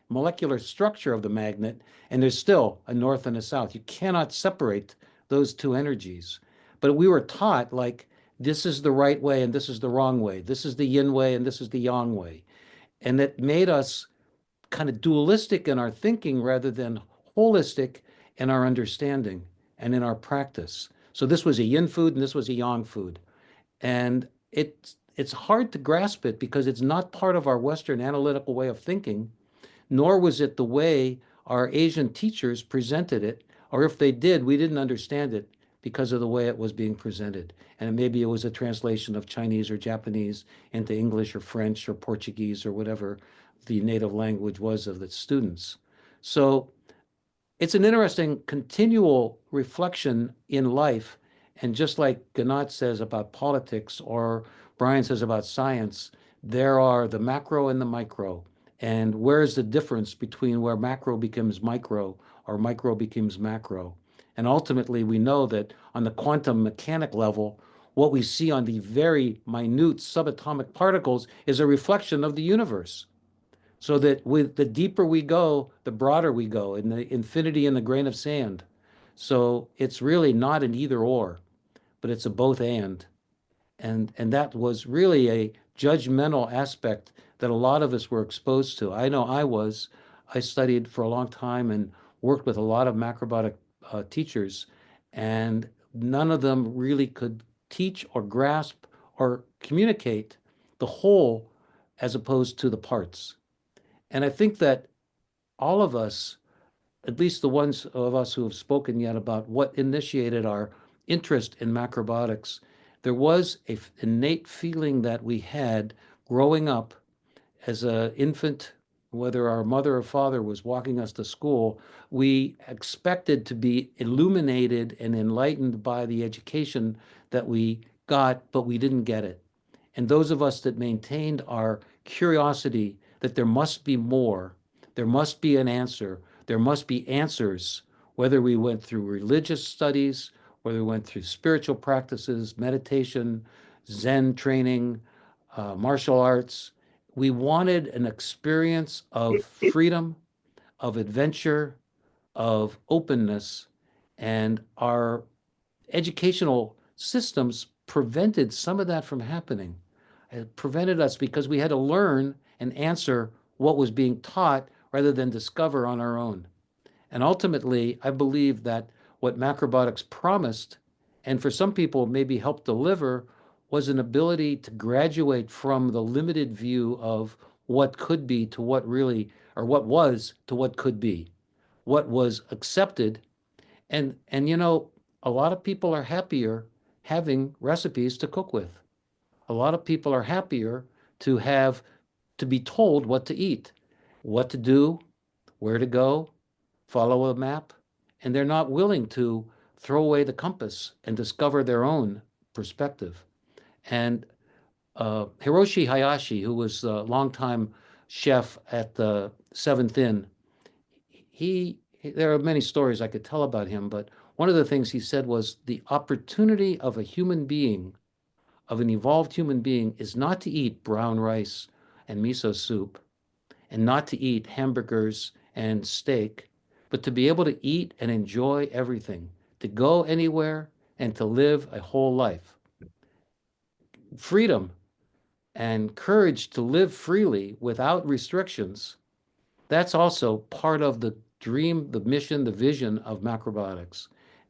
S2: molecular structure of the magnet, and there's still a North and a South. You cannot separate those two energies. But we were taught, like, this is the right way and this is the wrong way. This is the yin way and this is the yang way. And it made us kind of dualistic in our thinking rather than holistic in our understanding and in our practice. So this was a yin food and this was a yang food. And it's hard to grasp it because it's not part of our Western analytical way of thinking, nor was it the way our Asian teachers presented it. Or if they did, we didn't understand it because of the way it was being presented. And maybe it was a translation of Chinese or Japanese into English or French or Portuguese or whatever the native language was of the students. So it's an interesting continual reflection in life. And just like Ginat says about politics or Brian says about science, there are the macro and the micro. And where's the difference between where macro becomes micro or micro becomes macro? And ultimately, we know that on the quantum mechanic level, what we see on the very minute subatomic particles is a reflection of the universe. So that with the deeper we go, the broader we go in the infinity in the grain of sand. So it's really not an either or, but it's a both and. And that was really a judgmental aspect that a lot of us were exposed to. I know I was. I studied for a long time and worked with a lot of macrobiotic teachers, and none of them really could teach or grasp or communicate the whole as opposed to the parts. And I think that all of us, at least the ones of us who have spoken yet about what initiated our interest in macrobiotics, there was an innate feeling that we had growing up as an infant, whether our mother or father was walking us to school, we expected to be illuminated and enlightened by the education that we got, but we didn't get it. And those of us that maintained our curiosity that there must be more, there must be an answer, there must be answers, whether we went through religious studies, whether we went through spiritual practices, meditation, Zen training, martial arts. We wanted an experience of freedom, of adventure, of openness, and our educational systems prevented some of that from happening. It prevented us because we had to learn and answer what was being taught rather than discover on our own. And ultimately, I believe that what macrobiotics promised, and for some people maybe helped deliver, was an ability to graduate from the limited view of what could be to what really, or what was to what could be, what was accepted. And you know, a lot of people are happier having recipes to cook with. A lot of people are happier to have to be told what to eat, what to do, where to go, follow a map, and they're not willing to throw away the compass and discover their own perspective. And Hiroshi Hayashi, who was a longtime chef at the Seventh Inn, there are many stories I could tell about him, but one of the things he said was the opportunity of a human being, of an evolved human being, is not to eat brown rice and miso soup and not to eat hamburgers and steak, but to be able to eat and enjoy everything, to go anywhere and to live a whole life. Freedom and courage to live freely without restrictions, that's also part of the dream, the mission, the vision of macrobiotics.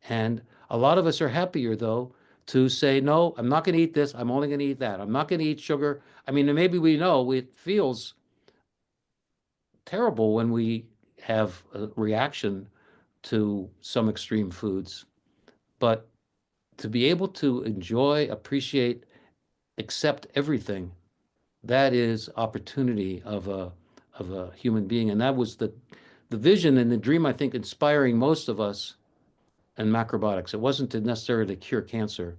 S2: And a lot of us are happier, though, to say, no, I'm not going to eat this. I'm only going to eat that. I'm not going to eat sugar. I mean, maybe we know it feels terrible when we have a reaction to some extreme foods. But to be able to enjoy, appreciate, accept everything, that is opportunity of a human being. And that was the vision and the dream, I think, inspiring most of us in macrobiotics. It wasn't to necessarily cure cancer,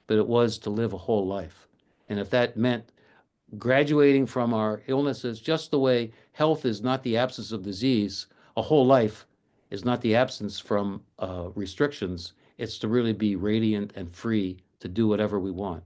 S2: but it was to live a whole life. And if that meant graduating from our illnesses, just the way health is not the absence of disease, a whole life is not the absence from restrictions. It's to really be radiant and free to do whatever we want.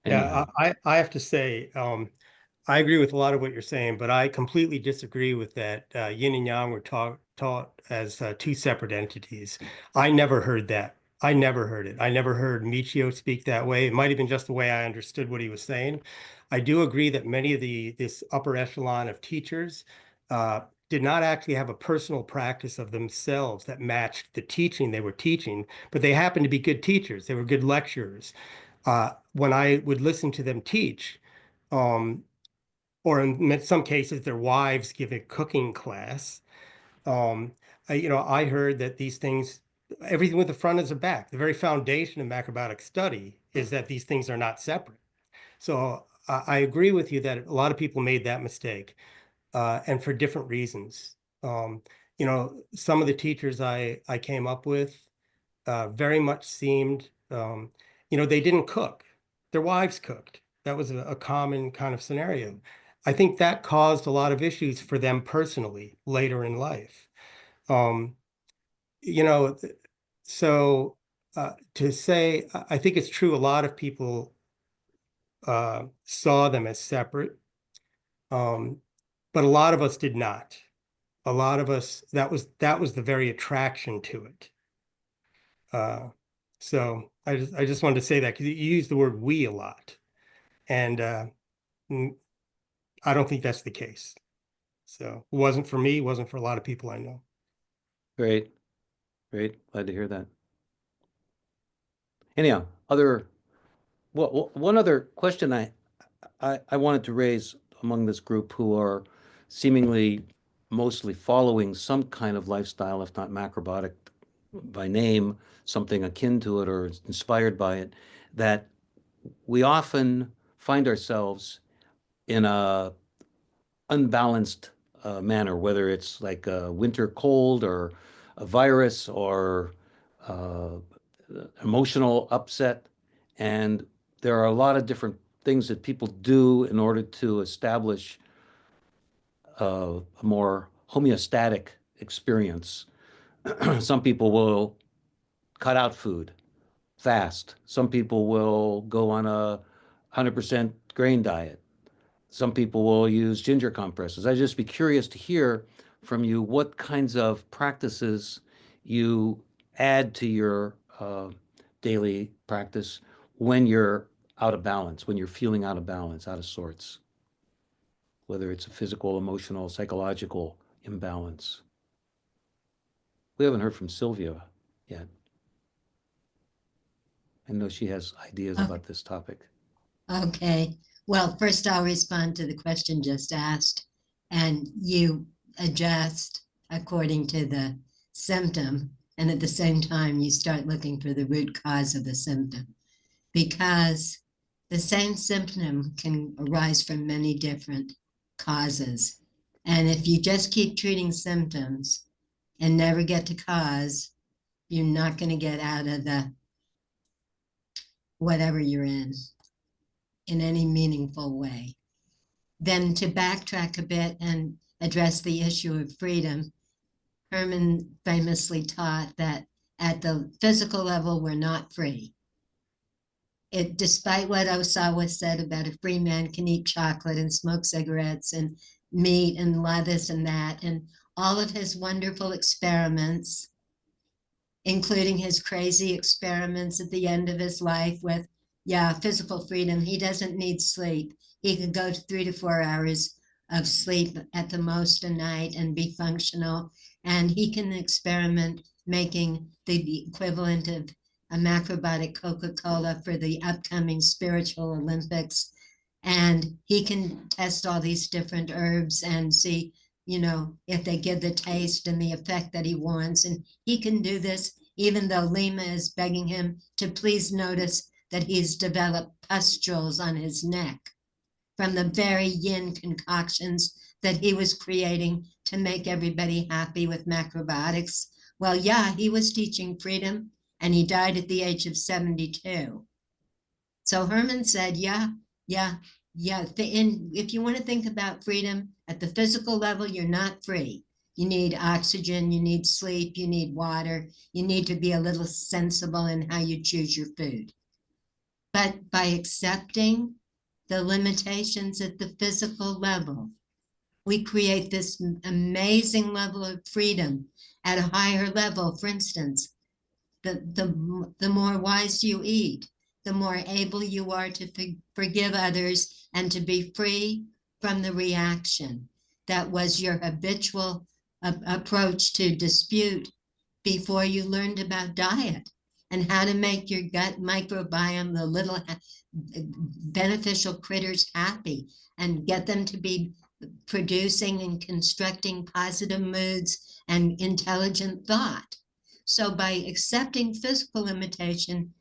S4: Yeah,
S2: Anyhow,
S4: I have to say, I agree with a lot of what you're saying, but I completely disagree with that. Yin and yang were taught as two separate entities. I never heard that. I never heard it. I never heard Michio speak that way. It might have been just the way I understood what he was saying. I do agree that many of this upper echelon of teachers did not actually have a personal practice of themselves that matched the teaching they were teaching, but they happened to be good teachers. They were good lecturers. When I would listen to them teach, or in some cases, their wives give a cooking class. I heard that these things, everything with the front is the back. The very foundation of macrobiotic study is that these things are not separate. So I agree with you that a lot of people made that mistake, and for different reasons. Some of the teachers I came up with very much seemed, they didn't cook. Their wives cooked. That was a common kind of scenario. I think that caused a lot of issues for them personally later in life. Um, you know, so to say, I think it's true. A lot of people saw them as separate, but a lot of us did not. A lot of us, that was the very attraction to it. So I just wanted to say that because you use the word "we" a lot, and I don't think that's the case. So it wasn't for me, it wasn't for a lot of people I know.
S2: great, great. Glad to hear that. Anyhow, one other question I wanted to raise among this group who are seemingly mostly following some kind of lifestyle, if not macrobiotic by name, something akin to it or inspired by it, that we often find ourselves in a unbalanced manner, whether it's like a winter cold or a virus or uh, emotional upset. And there are a lot of different things that people do in order to establish a more homeostatic experience. Some people will cut out food fast. Some people will go on a 100% grain diet. Some people will use ginger compresses. I'd just be curious to hear from you what kinds of practices you add to your daily practice when you're out of balance, when you're feeling out of balance, out of sorts, whether it's a physical, emotional, psychological imbalance. We haven't heard from Sylvia yet. I know she has ideas
S8: Okay.
S2: about this topic.
S8: Okay. Well, first I'll respond to the question just asked, and you adjust according to the symptom, and at the same time you start looking for the root cause of the symptom, because the same symptom can arise from many different causes. And if you just keep treating symptoms and never get to cause, you're not going to get out of the whatever you're in any meaningful way. Then to backtrack a bit and address the issue of freedom, Herman famously taught that at the physical level, we're not free. Despite what Osawa said about a free man can eat chocolate and smoke cigarettes and meat and this and that, and all of his wonderful experiments, including his crazy experiments at the end of his life with, physical freedom. He doesn't need sleep. He can go to 3 to 4 hours of sleep at the most a night and be functional. And he can experiment making the equivalent of a macrobiotic Coca-Cola for the upcoming spiritual Olympics. And he can test all these different herbs and see, if they give the taste and the effect that he wants. And he can do this even though Lima is begging him to please notice that he's developed pustules on his neck from the very yin concoctions that he was creating to make everybody happy with macrobiotics. Well, he was teaching freedom, and he died at the age of 72. So Herman said, if you want to think about freedom at the physical level, you're not free. You need oxygen, you need sleep, you need water, you need to be a little sensible in how you choose your food. But by accepting the limitations at the physical level, we create this amazing level of freedom at a higher level. For instance, the more wise you eat, the more able you are to forgive others and to be free from the reaction that was your habitual approach to dispute before you learned about diet and how to make your gut microbiome, the little beneficial critters, happy and get them to be producing and constructing positive moods and intelligent thought. So by accepting physical limitation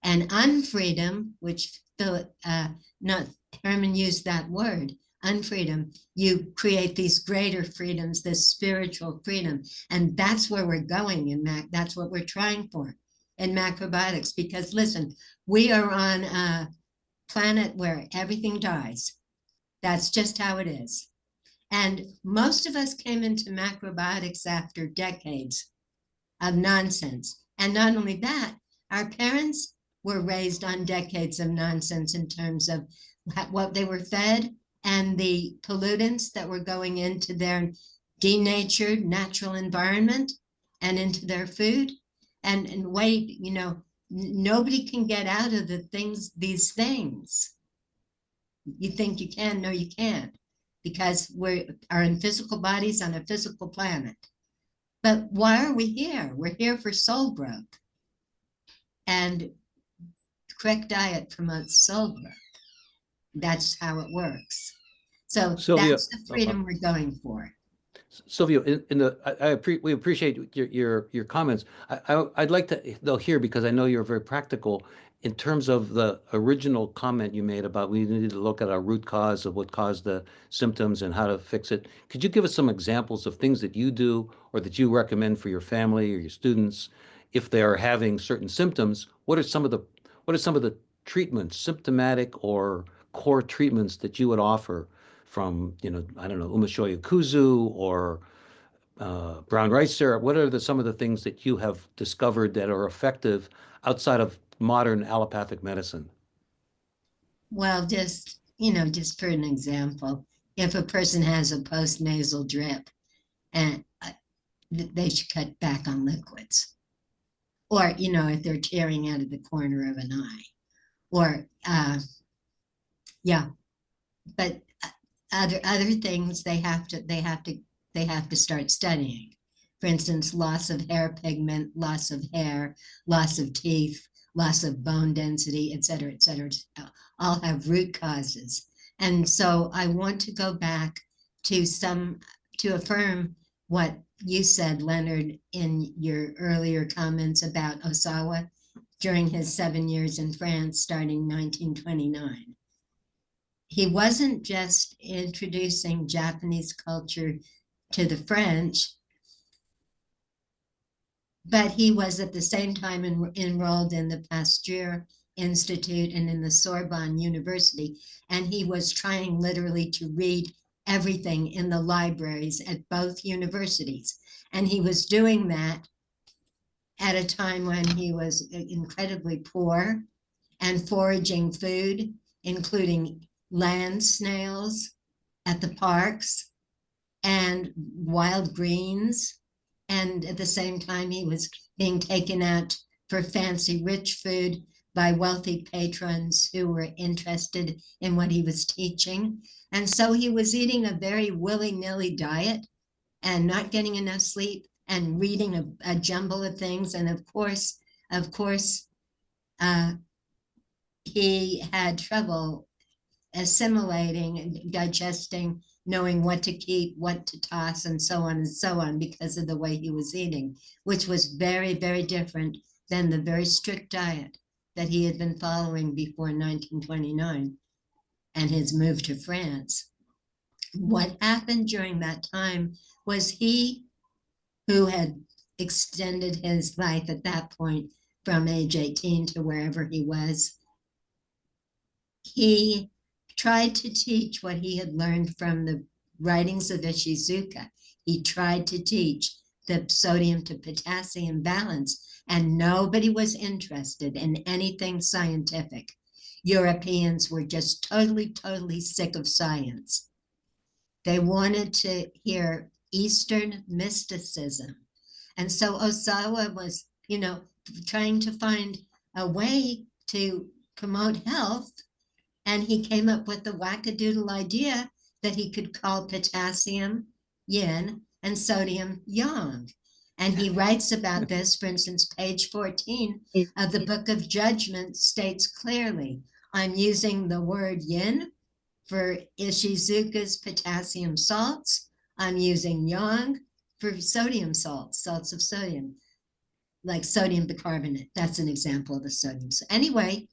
S8: and unfreedom, which Herman used that word, unfreedom, you create these greater freedoms, this spiritual freedom. And that's where we're going in that's what we're trying for in macrobiotics. Because listen, we are on a planet where everything dies. That's just how it is. And most of us came into macrobiotics after decades of nonsense. And not only that, our parents were raised on decades of nonsense in terms of what they were fed and the pollutants that were going into their denatured natural environment and into their food. And wait, nobody can get out of these things. You think you can? No, you can't, because we are in physical bodies on a physical planet. But why are we here? We're here for soul growth. And correct diet promotes soul growth. That's how it works. So
S2: Sylvia,
S8: that's the freedom we're going for.
S2: Silvio, we appreciate your comments. I'd like to though hear, because I know you're very practical in terms of the original comment you made about we need to look at our root cause of what caused the symptoms and how to fix it. Could you give us some examples of things that you do or that you recommend for your family or your students if they are having certain symptoms? What are some of the treatments, symptomatic or core treatments that you would offer from, I don't know, Umashoya Kuzu or brown rice syrup? What are some of the things that you have discovered that are effective outside of modern allopathic medicine?
S8: Well, just for an example, if a person has a postnasal drip, and they should cut back on liquids. Or, if they're tearing out of the corner of an eye. Or, yeah, but other things they have to start studying. For instance, loss of hair pigment, loss of hair, loss of teeth, loss of bone density, et cetera, all have root causes. And so I want to go back to affirm what you said, Leonard, in your earlier comments about Osawa during his 7 years in France, starting 1929. He wasn't just introducing Japanese culture to the French, but he was at the same time enrolled in the Pasteur Institute and in the Sorbonne University. And he was trying literally to read everything in the libraries at both universities. And he was doing that at a time when he was incredibly poor and foraging food, including land snails at the parks and wild greens. And at the same time, he was being taken out for fancy rich food by wealthy patrons who were interested in what he was teaching. And so he was eating a very willy-nilly diet and not getting enough sleep and reading a jumble of things. And of course, he had trouble assimilating and digesting, knowing what to keep, what to toss, and so on, because of the way he was eating, which was very, very different than the very strict diet that he had been following before 1929 and his move to France. What happened during that time was he, who had extended his life at that point from age 18 to wherever he was, he tried to teach what he had learned from the writings of Ishizuka. He tried to teach the sodium to potassium balance, and nobody was interested in anything scientific. Europeans were just totally, totally sick of science. They wanted to hear Eastern mysticism. And so Osawa was, trying to find a way to promote health. And he came up with the wackadoodle idea that he could call potassium yin and sodium yang. And he writes about this, for instance, page 14 of the Book of Judgment states clearly, I'm using the word yin for Ishizuka's potassium salts. I'm using yang for sodium salts of sodium, like sodium bicarbonate. That's an example of the sodium. So anyway,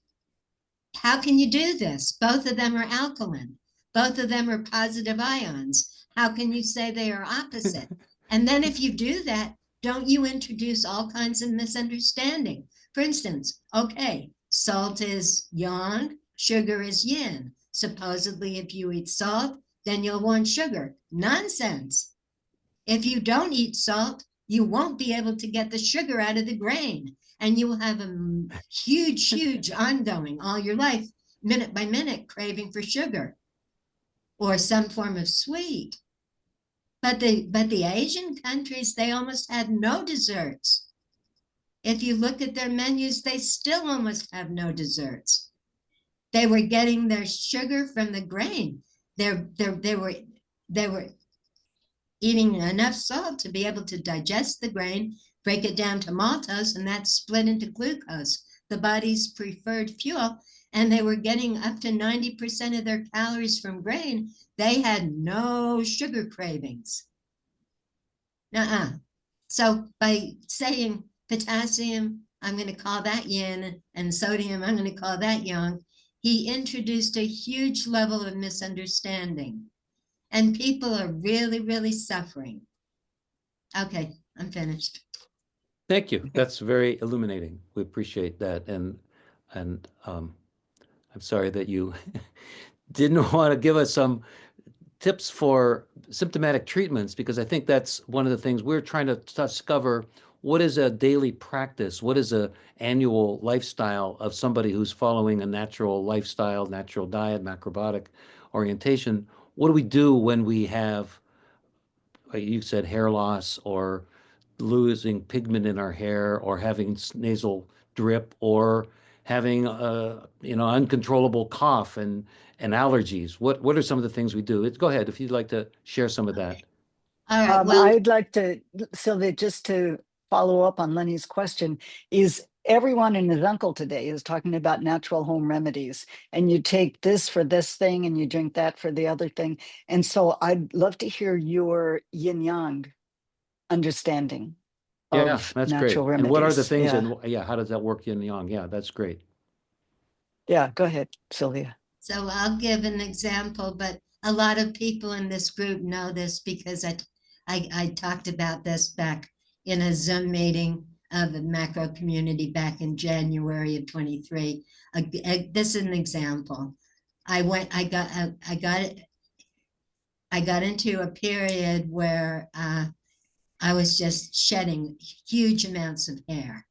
S8: how can you do this? Both of them are alkaline. Both of them are positive ions. How can you say they are opposite? And then if you do that, don't you introduce all kinds of misunderstanding? For instance, okay, salt is yang, sugar is yin. Supposedly, if you eat salt, then you'll want sugar. Nonsense. If you don't eat salt, you won't be able to get the sugar out of the grain. And you will have a huge, huge ongoing all your life, minute by minute, craving for sugar or some form of sweet. But the Asian countries, they almost had no desserts. If you look at their menus, they still almost have no desserts. They were getting their sugar from the grain. They were eating enough salt to be able to digest the grain, break it down to maltose, and that's split into glucose, the body's preferred fuel. And they were getting up to 90% of their calories from grain. They had no sugar cravings. So by saying potassium, I'm going to call that yin, and sodium, I'm going to call that yang, he introduced a huge level of misunderstanding. And people are really, really suffering. Okay, I'm finished.
S2: Thank you. That's very illuminating. We appreciate that. And I'm sorry that you didn't want to give us some tips for symptomatic treatments, because I think that's one of the things we're trying to discover. What is a daily practice? What is a annual lifestyle of somebody who's following a natural lifestyle, natural diet, macrobiotic orientation? What do we do when we have, you said, hair loss, or losing pigment in our hair, or having nasal drip, or having uncontrollable cough and allergies? What are some of the things we do? Go ahead if you'd like to share some of that.
S8: All right, well,
S1: I'd like to, Sylvia, just to follow up on Lenny's question, is everyone and his uncle today is talking about natural home remedies, and you take this for this thing and you drink that for the other thing. And so I'd love to hear your yin yang understanding
S2: Yeah,
S1: of
S2: that's great.
S1: natural remedies.
S2: And what are the things,
S1: Yeah.
S2: and how does that work yin and yang? Yeah, that's great.
S1: Yeah, go ahead, Sylvia.
S8: so I'll give an example, but a lot of people in this group know this because I talked about this back in a Zoom meeting of the macro community back in January of 23. This is an example. I got into a period where I was just shedding huge amounts of hair,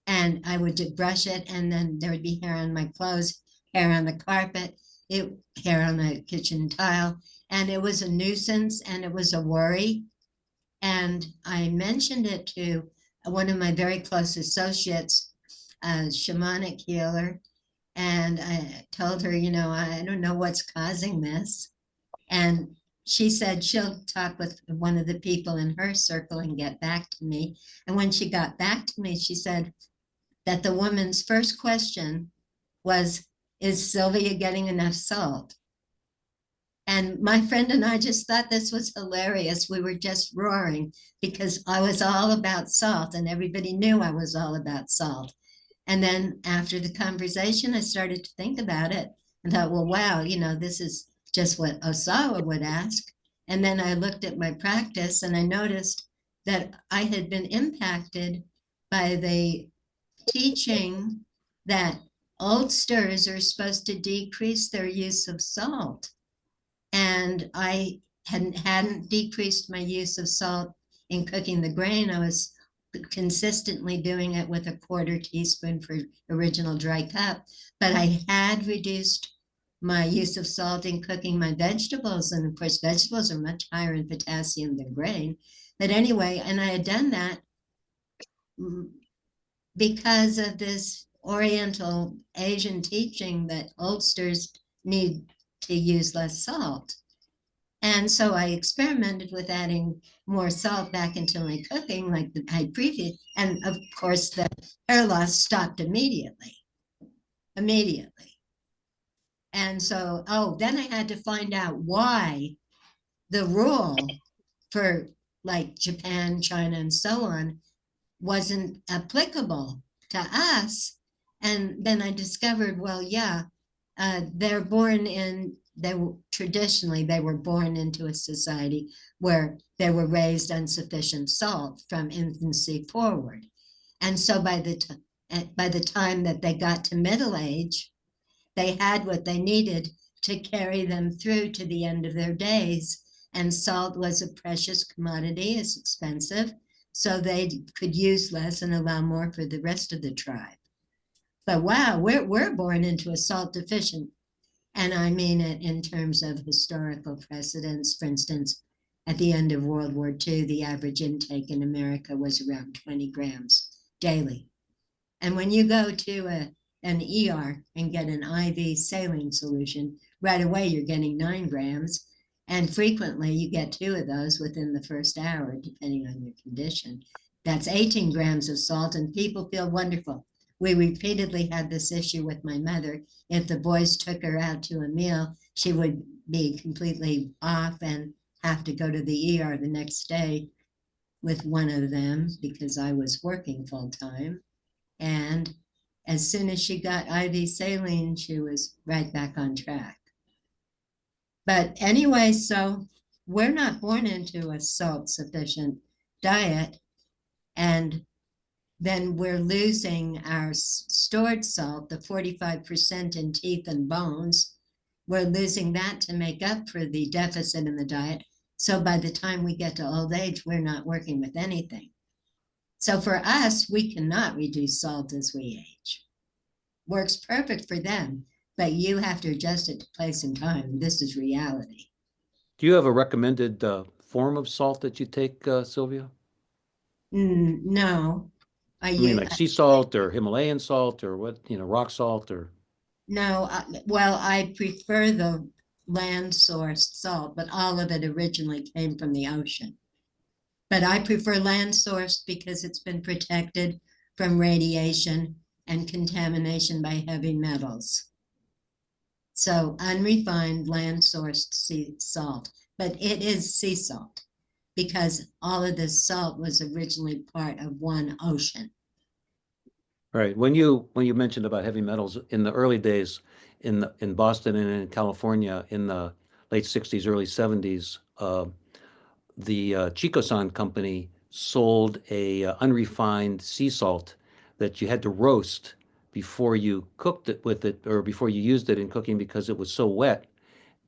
S8: and I would brush it, and then there would be hair on my clothes, hair on the carpet, hair on the kitchen tile, and it was a nuisance and it was a worry. And I mentioned it to one of my very close associates, a shamanic healer, and I told her, I don't know what's causing this. And she said she'll talk with one of the people in her circle and get back to me. And when she got back to me, she said that the woman's first question was, is Sylvia getting enough salt? And my friend and I just thought this was hilarious. We were just roaring because I was all about salt, and everybody knew I was all about salt. And then after the conversation, I started to think about it and thought, well, wow, this is just what Osawa would ask. And then I looked at my practice and I noticed that I had been impacted by the teaching that oldsters are supposed to decrease their use of salt. And I hadn't decreased my use of salt in cooking the grain. I was consistently doing it with a 1/4 teaspoon for original dry cup, but I had reduced my use of salt in cooking my vegetables. And of course, vegetables are much higher in potassium than grain. But anyway, and I had done that because of this Oriental Asian teaching that oldsters need to use less salt. And so I experimented with adding more salt back into my cooking, like I previewed. And of course, the hair loss stopped immediately. And so, then I had to find out why the rule for like Japan, China, and so on wasn't applicable to us. And then I discovered, well, yeah, they were born into a society where they were raised on sufficient salt from infancy forward. And so by the time that they got to middle age, they had what they needed to carry them through to the end of their days. And salt was a precious commodity, it's expensive, so they could use less and allow more for the rest of the tribe. But wow, we're born into a salt deficient. And I mean it in terms of historical precedents. For instance, at the end of World War II, the average intake in America was around 20 grams daily. And when you go to an ER and get an IV saline solution, right away you're getting 9 grams. And frequently you get 2 of those within the first hour, depending on your condition. That's 18 grams of salt, and people feel wonderful. We repeatedly had this issue with my mother. If the boys took her out to a meal, she would be completely off and have to go to the ER the next day with one of them because I was working full time. And as soon as she got IV saline, she was right back on track. But anyway, so we're not born into a salt sufficient diet. And then we're losing our stored salt, the 45% in teeth and bones. We're losing that to make up for the deficit in the diet. So by the time we get to old age, we're not working with anything. So for us, we cannot reduce salt as we age. Works perfect for them, but you have to adjust it to place and time. This is reality.
S2: Do you have a recommended form of salt that you take, Sylvia?
S8: No.
S2: I mean, like sea salt or Himalayan salt or what, rock salt or?
S8: No, well, I prefer the land sourced salt, but all of it originally came from the ocean. But I prefer land sourced because it's been protected from radiation and contamination by heavy metals. So unrefined land sourced sea salt, but it is sea salt because all of this salt was originally part of one ocean.
S2: Right. When you mentioned about heavy metals in the early days in Boston and in California in the late 60s, early 70s, the Chico-san company sold a unrefined sea salt that you had to roast before you cooked it with it or before you used it in cooking because it was so wet,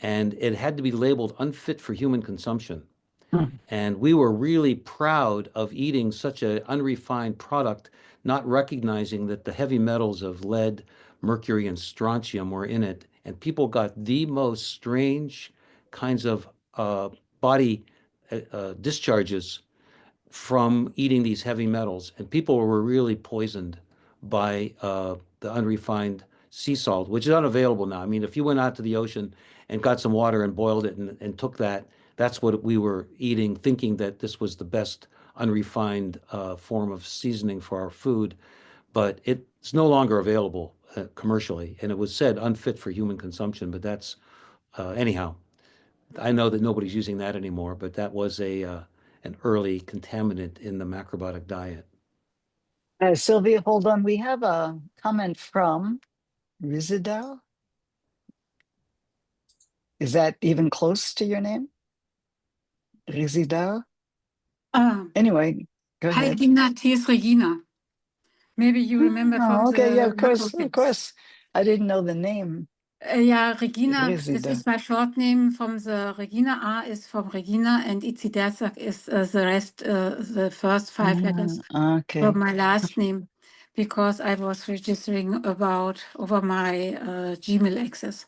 S2: and it had to be labeled unfit for human consumption. And we were really proud of eating such an unrefined product, not recognizing that the heavy metals of lead, mercury, and strontium were in it. And people got the most strange kinds of body discharges from eating these heavy metals. And people were really poisoned by the unrefined sea salt, which is unavailable now. I mean, if you went out to the ocean and got some water and boiled it and took that, that's what we were eating, thinking that this was the best unrefined form of seasoning for our food. But it's no longer available commercially. And it was said unfit for human consumption. But that's, anyhow, I know that nobody's using that anymore, but that was an early contaminant in the macrobiotic diet.
S1: Sylvia, hold on. We have a comment from Rizidal. Is that even close to your name? Rizidal? Anyway, go
S9: Hi,
S1: ahead.
S9: Ginat, here's Regina. Maybe you remember from
S1: Okay, yeah,
S9: the
S1: of course,
S9: macro
S1: of course. I didn't know the name.
S9: Yeah, Regina, this
S1: Rizida.
S9: is my short name from the Regina. A is from Regina, and Itzidersak is the rest, the first 5 letters
S1: Okay.
S9: from my last name, because I was registering over my Gmail access.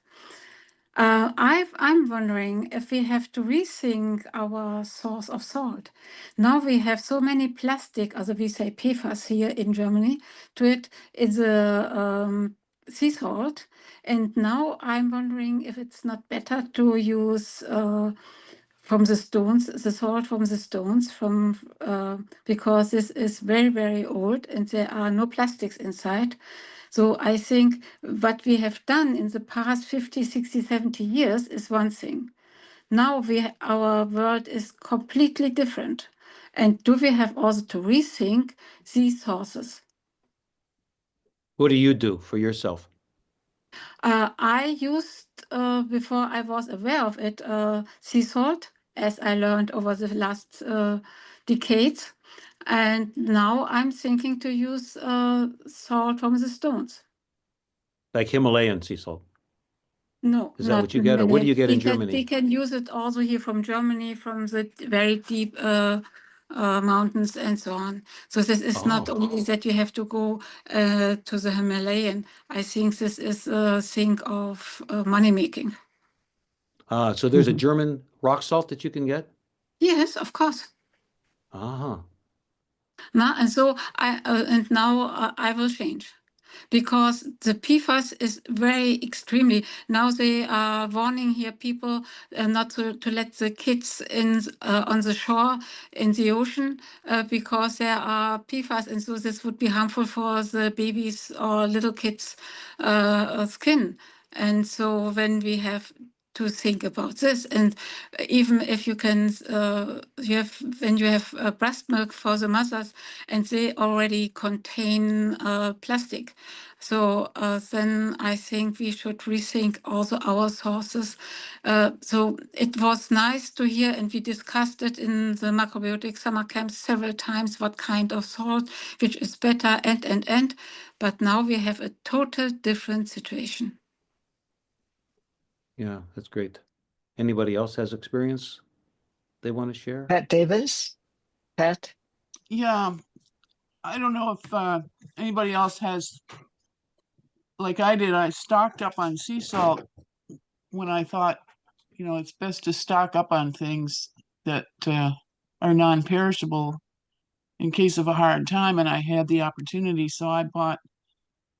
S9: I'm wondering if we have to rethink our source of salt. Now we have so many plastic, also we say PFAS here in Germany, to it. It's a sea salt. And now I'm wondering if it's not better to use from the stones, the salt from the stones, because this is very, very old and there are no plastics inside. So I think what we have done in the past 50, 60, 70 years is one thing. Now our world is completely different. And do we have also to rethink these sources?
S2: What do you do for yourself?
S9: I used, before I was aware of it, sea salt, as I learned over the last decades. And now I'm thinking to use salt from the stones.
S2: Like Himalayan sea salt?
S9: No,
S2: Is that
S9: not
S2: what you get, or what do you get in Germany?
S9: We can use it also here from Germany, from the very deep mountains and so on. So this is not only that you have to go to the Himalayan. I think this is a thing of money making.
S2: So there's a German rock salt that you can get?
S9: Yes, of course. Now, and so I will change. Because the PFAS is very extremely, now they are warning here people not to let the kids in on the shore in the ocean because there are PFAS, and so this would be harmful for the babies or little kids' skin. And so when we have to think about this. And even if you can, when you have breast milk for the mothers, and they already contain plastic. So then I think we should rethink also our sources. So it was nice to hear, and we discussed it in the macrobiotic summer camp several times, what kind of salt, which is better, and. But now we have a total different situation.
S2: Yeah, that's great. Anybody else has experience they want to share?
S10: Pat Davis? Pat?
S11: Yeah, I don't know if anybody else has, like I did, I stocked up on sea salt when I thought, you know, it's best to stock up on things that are non-perishable in case of a hard time. And I had the opportunity, so I bought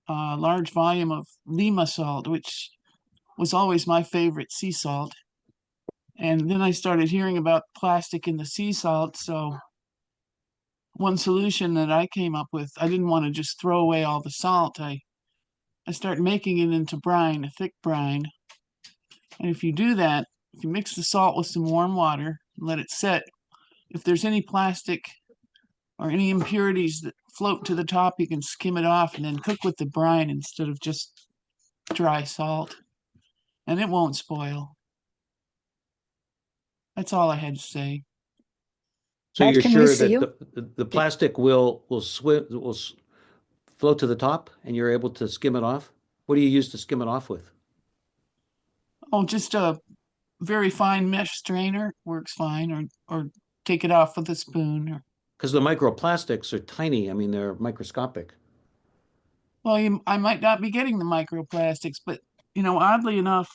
S11: a large volume of Lima salt, which was always my favorite sea salt. And then I started hearing about plastic in the sea salt. So one solution that I came up with, I didn't want to just throw away all the salt. I started making it into brine, a thick brine. And if you do that, if you mix the salt with some warm water and let it set, if there's any plastic or any impurities that float to the top, you can skim it off and then cook with the brine instead of just dry salt. And it won't spoil. That's all I had to say.
S2: So
S10: Pat,
S2: you're
S10: can we
S2: sure
S10: see
S2: that the plastic will float to the top and you're able to skim it off? What do you use to skim it off with?
S11: Oh, just a very fine mesh strainer works fine, or take it off with a spoon. Or
S2: Because the microplastics are tiny. I mean, they're microscopic.
S11: well, I might not be getting the microplastics, but you know, oddly enough,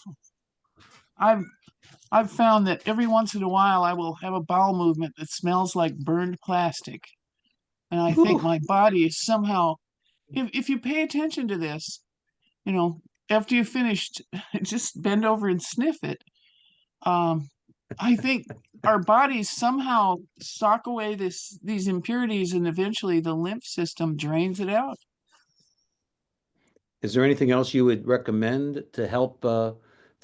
S11: I've found that every once in a while I will have a bowel movement that smells like burned plastic. And I think my body is somehow, if you pay attention to this, you know, after you've finished, just bend over and sniff it. I think our bodies somehow sock away these impurities, and eventually the lymph system drains it out.
S2: Is there anything else you would recommend to help to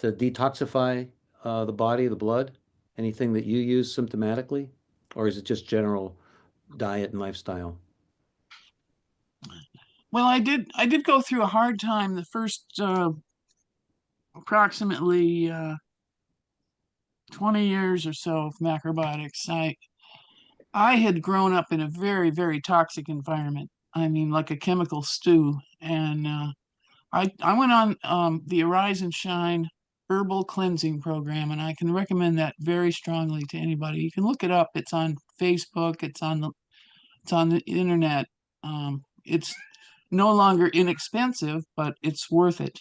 S2: detoxify the body, the blood? Anything that you use symptomatically? Or is it just general diet and lifestyle?
S11: Well, I did go through a hard time the first approximately 20 years or so of macrobiotics. I had grown up in a very, very toxic environment. I mean, like a chemical stew. And I went on the Arise and Shine herbal cleansing program, and I can recommend that very strongly to anybody. You can look it up. It's on Facebook. It's on the internet. It's no longer inexpensive, but it's worth it.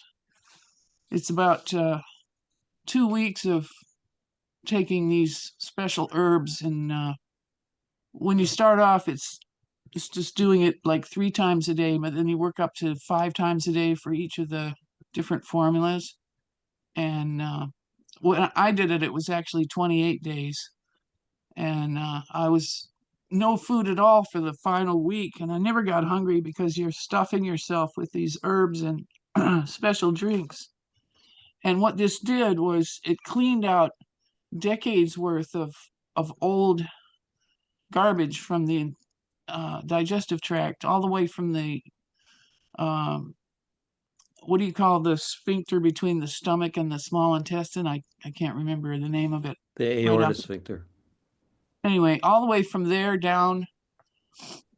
S11: It's about 2 weeks of taking these special herbs, and when you start off, it's just doing it like 3 times a day, but then you work up to 5 times a day for each of the different formulas. And when I did it, it was actually 28 days, and I was no food at all for the final week, and I never got hungry because you're stuffing yourself with these herbs and special drinks. And what this did was it cleaned out decades worth of old garbage from the digestive tract, all the way from the what do you call the sphincter between the stomach and the small intestine? I can't remember the name of it.
S2: The aorta sphincter.
S11: Anyway, all the way from there down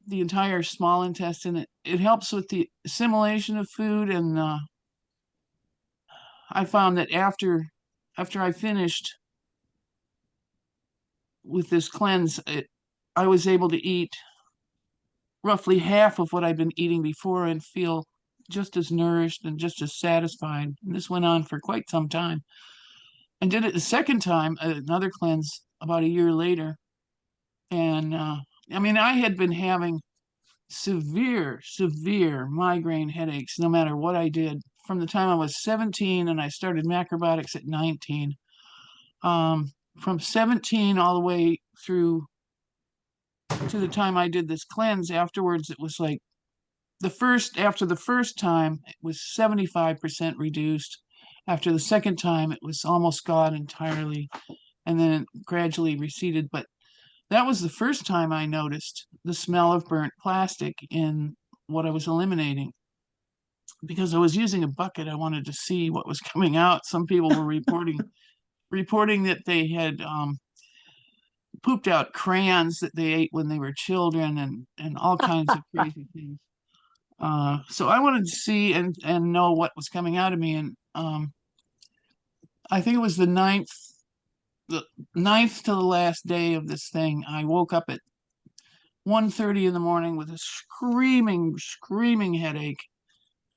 S11: the entire small intestine. It helps with the assimilation of food, and I found that after I finished with this cleanse, I was able to eat roughly half of what I'd been eating before and feel just as nourished and just as satisfied. And this went on for quite some time. And did it the second time, another cleanse about a year later. And I mean, I had been having severe migraine headaches no matter what I did from the time I was 17, and I started macrobiotics at 19. From 17 all the way through to the time I did this cleanse, afterwards it was like after the first time it was 75% reduced, After the second time, it was almost gone entirely, and then it gradually receded. But that was the first time I noticed the smell of burnt plastic in what I was eliminating. Because I was using a bucket, I wanted to see what was coming out. Some people were reporting that they had pooped out crayons that they ate when they were children, and all kinds of crazy things. So I wanted to see and know what was coming out of me. And I think it was the ninth to the last day of this thing. I woke up at 1:30 in the morning with a screaming headache.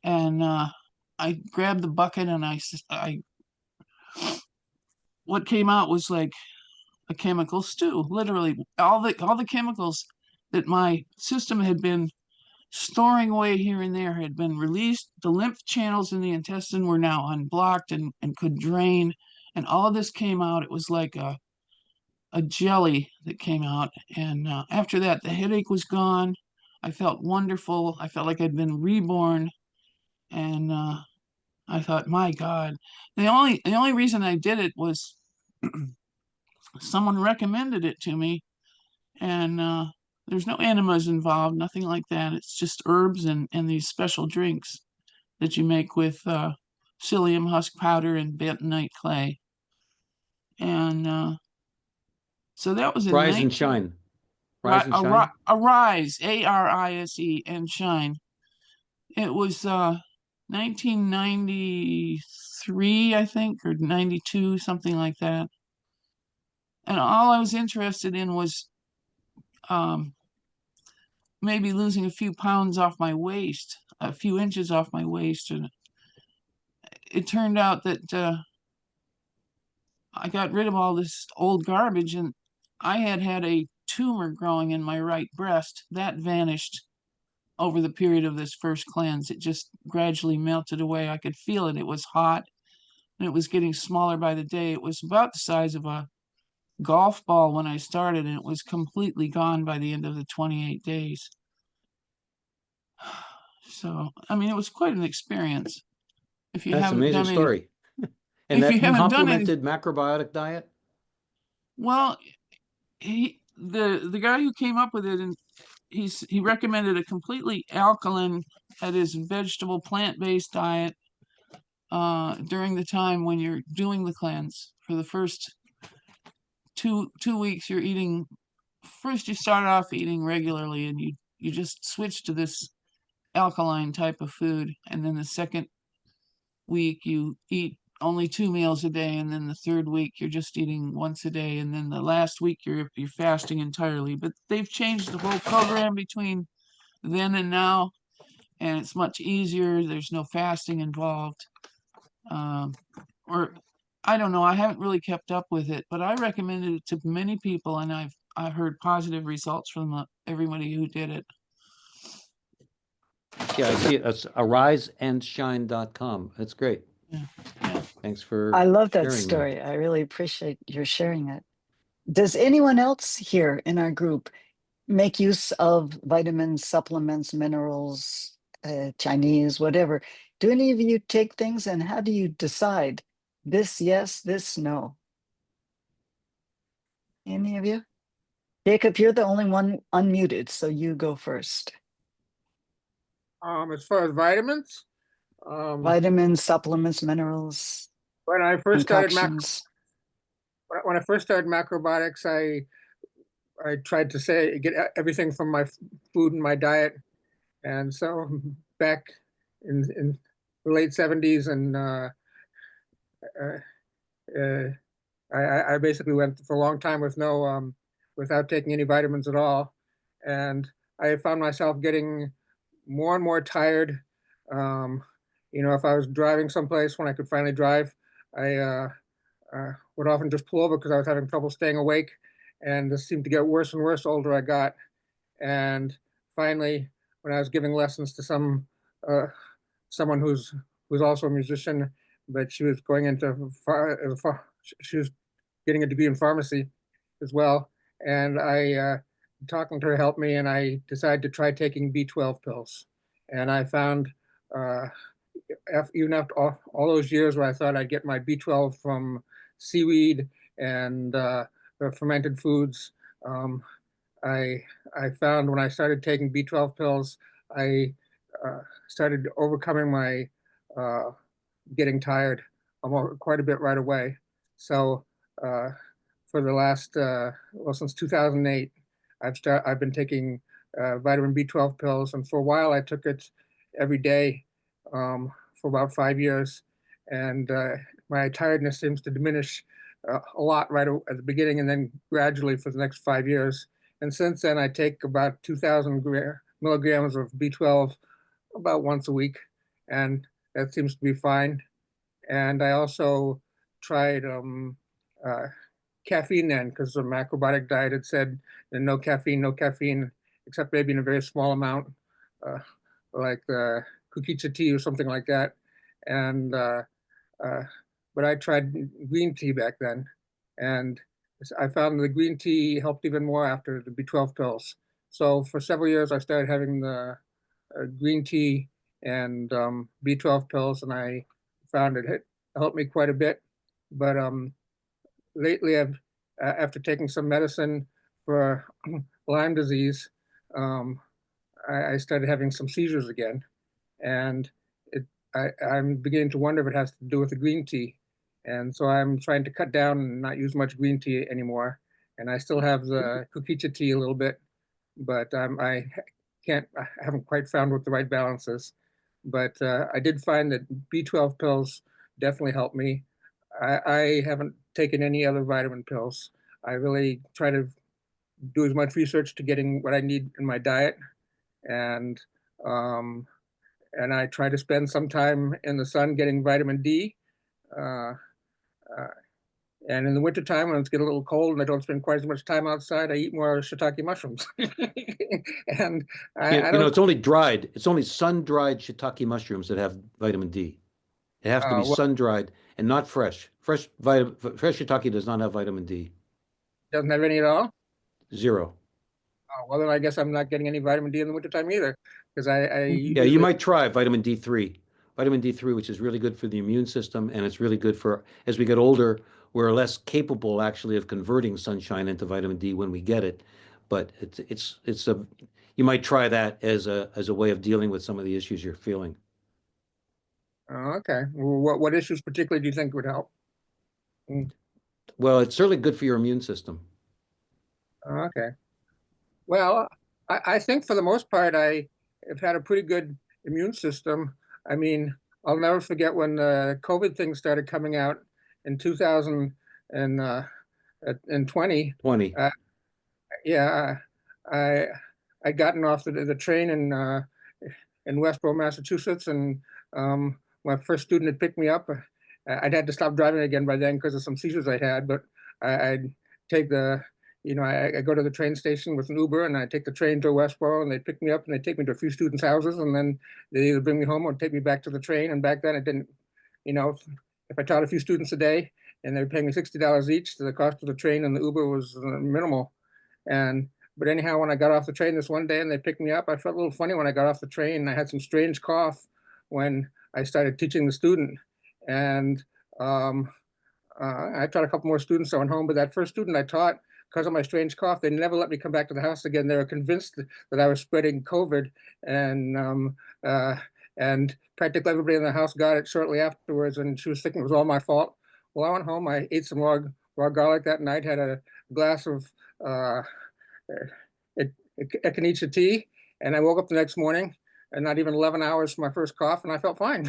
S11: And I grabbed the bucket and what came out was like a chemical stew. Literally, all the chemicals that my system had been storing away here and there had been released. The lymph channels in the intestine were now unblocked and could drain. And all of this came out. It was like a jelly that came out. And after that, the headache was gone. I felt wonderful. I felt like I'd been reborn. And I thought, my God, the only reason I did it was someone recommended it to me. And there's no enemas involved, nothing like that. It's just herbs and these special drinks that you make with psyllium husk powder and bentonite clay. And so that was in
S2: Rise and shine. Rise and shine.
S11: Arise, ARISE, and shine. It was 1993, I think, or 92, something like that. And all I was interested in was maybe losing a few pounds off my waist, a few inches off my waist. And it turned out that I got rid of all this old garbage, and I had a tumor growing in my right breast. That vanished over the period of this first cleanse. It just gradually melted away. I could feel it. It was hot, and it was getting smaller by the day. It was about the size of a golf ball when I started, and it was completely gone by the end of the 28 days. So, I mean, it was quite an experience. If you
S2: That's an
S11: haven't
S2: amazing
S11: done
S2: story. And
S11: if
S2: that
S11: you haven't done any,
S2: complemented macrobiotic diet?
S11: well, the guy who came up with it, and he recommended a completely alkaline, that is, vegetable plant-based diet during the time when you're doing the cleanse. For the first two weeks, you're eating. First, you start off eating regularly, and you just switch to this alkaline type of food, and then the second week you eat only 2 meals a day, and then the third week you're just eating once a day, and then the last week you're fasting entirely. But they've changed the whole program between then and now, and it's much easier. There's no fasting involved. Or I don't know, I haven't really kept up with it, but I recommended it to many people, and I've heard positive results from everybody who did it.
S2: Yeah, I see it. It's ariseandshine.com. That's great.
S11: Yeah.
S2: Thanks for
S1: I love that
S2: sharing
S1: story. I really appreciate your sharing it. Does anyone else here in our group make use of vitamins, supplements, minerals, Chinese, whatever? Do any of you take things, and how do you decide this yes, this no? Any of you? Jacob, you're the only one unmuted, so you go first.
S12: As far as vitamins,
S1: Vitamins, supplements, minerals,
S12: when I first started
S1: concoctions.
S12: when I first started macrobiotics, I tried to get everything from my food and my diet, and so back in the late 70s, and I basically went for a long time with without taking any vitamins at all, and I found myself getting more and more tired. If I was driving someplace when I could finally drive, I would often just pull over because I was having trouble staying awake, and this seemed to get worse and worse the older I got. And finally, when I was giving lessons to someone who's also a musician, but she was going into she was getting a degree in pharmacy as well, and talking to her helped me, and I decided to try taking B12 pills. And I found even after all those years where I thought I'd get my B12 from seaweed and fermented foods, I found when I started taking B12 pills, I started overcoming my getting tired quite a bit right away. So for the last well, since 2008, I've been taking vitamin B12 pills, and for a while I took it every day for about 5 years, and my tiredness seems to diminish a lot right at the beginning, and then gradually for the next 5 years. And since then, I take about 2,000 milligrams of B12 about once a week, and that seems to be fine. And I also tried caffeine then, because the macrobiotic diet had said no caffeine, no caffeine, except maybe in a very small amount, like the kukicha tea or something like that. And but I tried green tea back then, and I found the green tea helped even more after the B12 pills. So for several years, I started having the green tea and B12 pills, and I found it helped me quite a bit. But lately, after taking some medicine for Lyme disease, I started having some seizures again, and I'm beginning to wonder if it has to do with the green tea. And so I'm trying to cut down and not use much green tea anymore. And I still have the kukicha tea a little bit, but I haven't quite found what the right balance is. But I did find that B12 pills definitely help me. I haven't taken any other vitamin pills. I really try to do as much research to getting what I need in my diet, and I try to spend some time in the sun getting vitamin D. Uh, uh, and in the wintertime, when it's get a little cold and I don't spend quite as much time outside, I eat more shiitake mushrooms. And I don't.
S2: It's only dried. It's only sun-dried shiitake mushrooms that have vitamin D. It has to be
S12: Well,
S2: sun-dried and not fresh. Fresh shiitake does not have vitamin D.
S12: doesn't have any at all.
S2: Zero.
S12: Oh, well, then I guess I'm not getting any vitamin D in the wintertime either, because I
S2: Yeah, you might try vitamin D3. Vitamin D3, which is really good for the immune system, and it's really good for, as we get older, we're less capable actually of converting sunshine into vitamin D when we get it. But you might try that as a way of dealing with some of the issues you're feeling.
S12: Oh, okay. Well, what issues particularly do you think would help?
S2: Well, it's certainly good for your immune system.
S12: Okay. Well, I think for the most part, I have had a pretty good immune system. I mean, I'll never forget when the COVID thing started coming out in 2020.
S2: 20.
S12: Yeah, I'd gotten off the train in Westboro, Massachusetts, and my first student had picked me up. I'd had to stop driving again by then because of some seizures I had, but I'd take I go to the train station with an Uber, and I take the train to Westboro, and they pick me up and they take me to a few students' houses, and then they either bring me home or take me back to the train. And back then it didn't, if I taught a few students a day and they were paying me $60 each, the cost of the train and the Uber was minimal. But anyhow, when I got off the train this one day and they picked me up, I felt a little funny when I got off the train. I had some strange cough when I started teaching the student. And I taught a couple more students that went home, but that first student I taught, because of my strange cough, they never let me come back to the house again. They were convinced that I was spreading COVID, and practically everybody in the house got it shortly afterwards, and she was thinking it was all my fault. Well, I went home, I ate some raw garlic that night, had a glass of echinacea tea, and I woke up the next morning and not even 11 hours from my first cough, and I felt fine.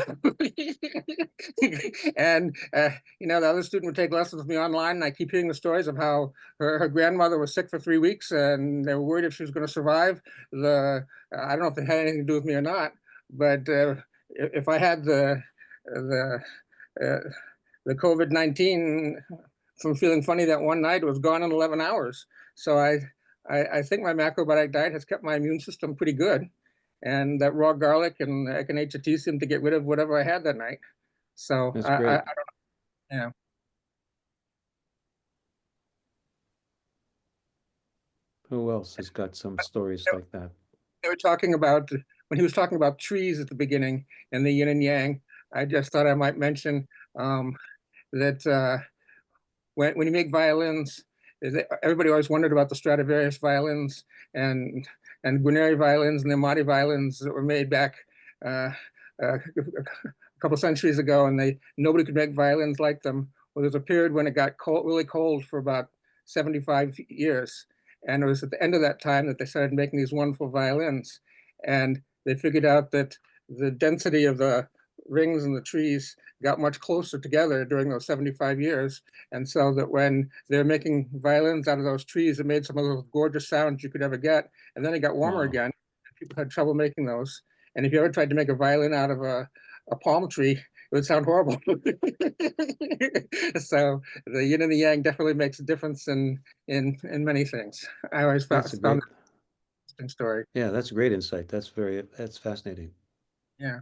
S12: And the other student would take lessons with me online, and I keep hearing the stories of how her grandmother was sick for 3 weeks, and they were worried if she was going to survive. I don't know if it had anything to do with me or not, but if I had the COVID-19 from feeling funny that one night, it was gone in 11 hours. So I think my macrobiotic diet has kept my immune system pretty good. And that raw garlic and echinacea tea seemed to get rid of whatever I had that night. So
S2: That's
S12: I
S2: great.
S12: don't know. Yeah.
S2: Who else has got some stories like that?
S12: They were talking about when he was talking about trees at the beginning and the yin and yang, I just thought I might mention that when you make violins, everybody always wondered about the Stradivarius violins and Guarneri violins and the Amati violins that were made back a couple centuries ago, and nobody could make violins like them. Well, there's a period when it got cold, really cold for about 75 years. And it was at the end of that time that they started making these wonderful violins. And they figured out that the density of the rings and the trees got much closer together during those 75 years. And so that when they're making violins out of those trees, it made some of those gorgeous sounds you could ever get. And then it got warmer again. People had trouble making those. And if you ever tried to make a violin out of a palm tree, it would sound horrible. So the yin and the yang definitely makes a difference in many things. I always found that an interesting story.
S2: Yeah, that's a great insight. That's fascinating.
S12: Yeah.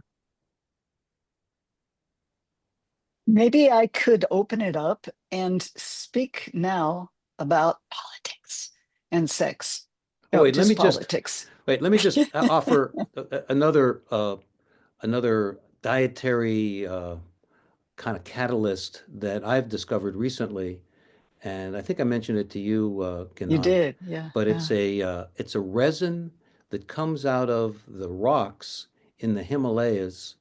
S1: Maybe I could open it up and speak now about politics and sex.
S2: Oh, wait, let me
S1: politics.
S2: Let me just offer another dietary kind of catalyst that I've discovered recently, and I think I mentioned it to you, Ginat.
S1: You did, yeah.
S2: But it's a resin that comes out of the rocks in the Himalayas,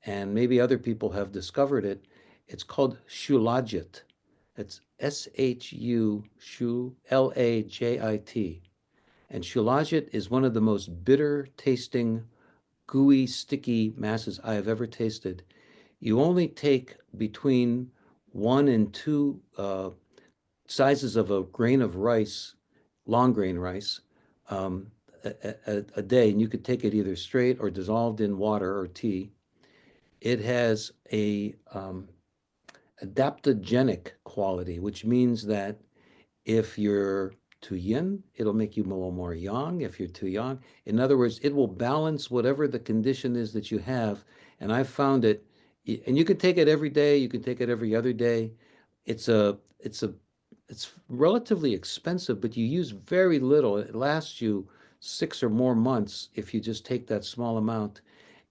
S2: and maybe other people have discovered it. It's called shulajit. It's Shulajit. And shulajit is one of the most bitter tasting, gooey, sticky masses I have ever tasted. You only take between 1 and 2 sizes of a grain of rice, long grain rice, a day, and you could take it either straight or dissolved in water or tea. It has a adaptogenic quality, which means that if you're too yin, it'll make you more yang. If you're too yang, in other words, it will balance whatever the condition is that you have. And I've found it, and you can take it every day. You can take it every other day. It's relatively expensive, but you use very little. It lasts you 6 or more months if you just take that small amount,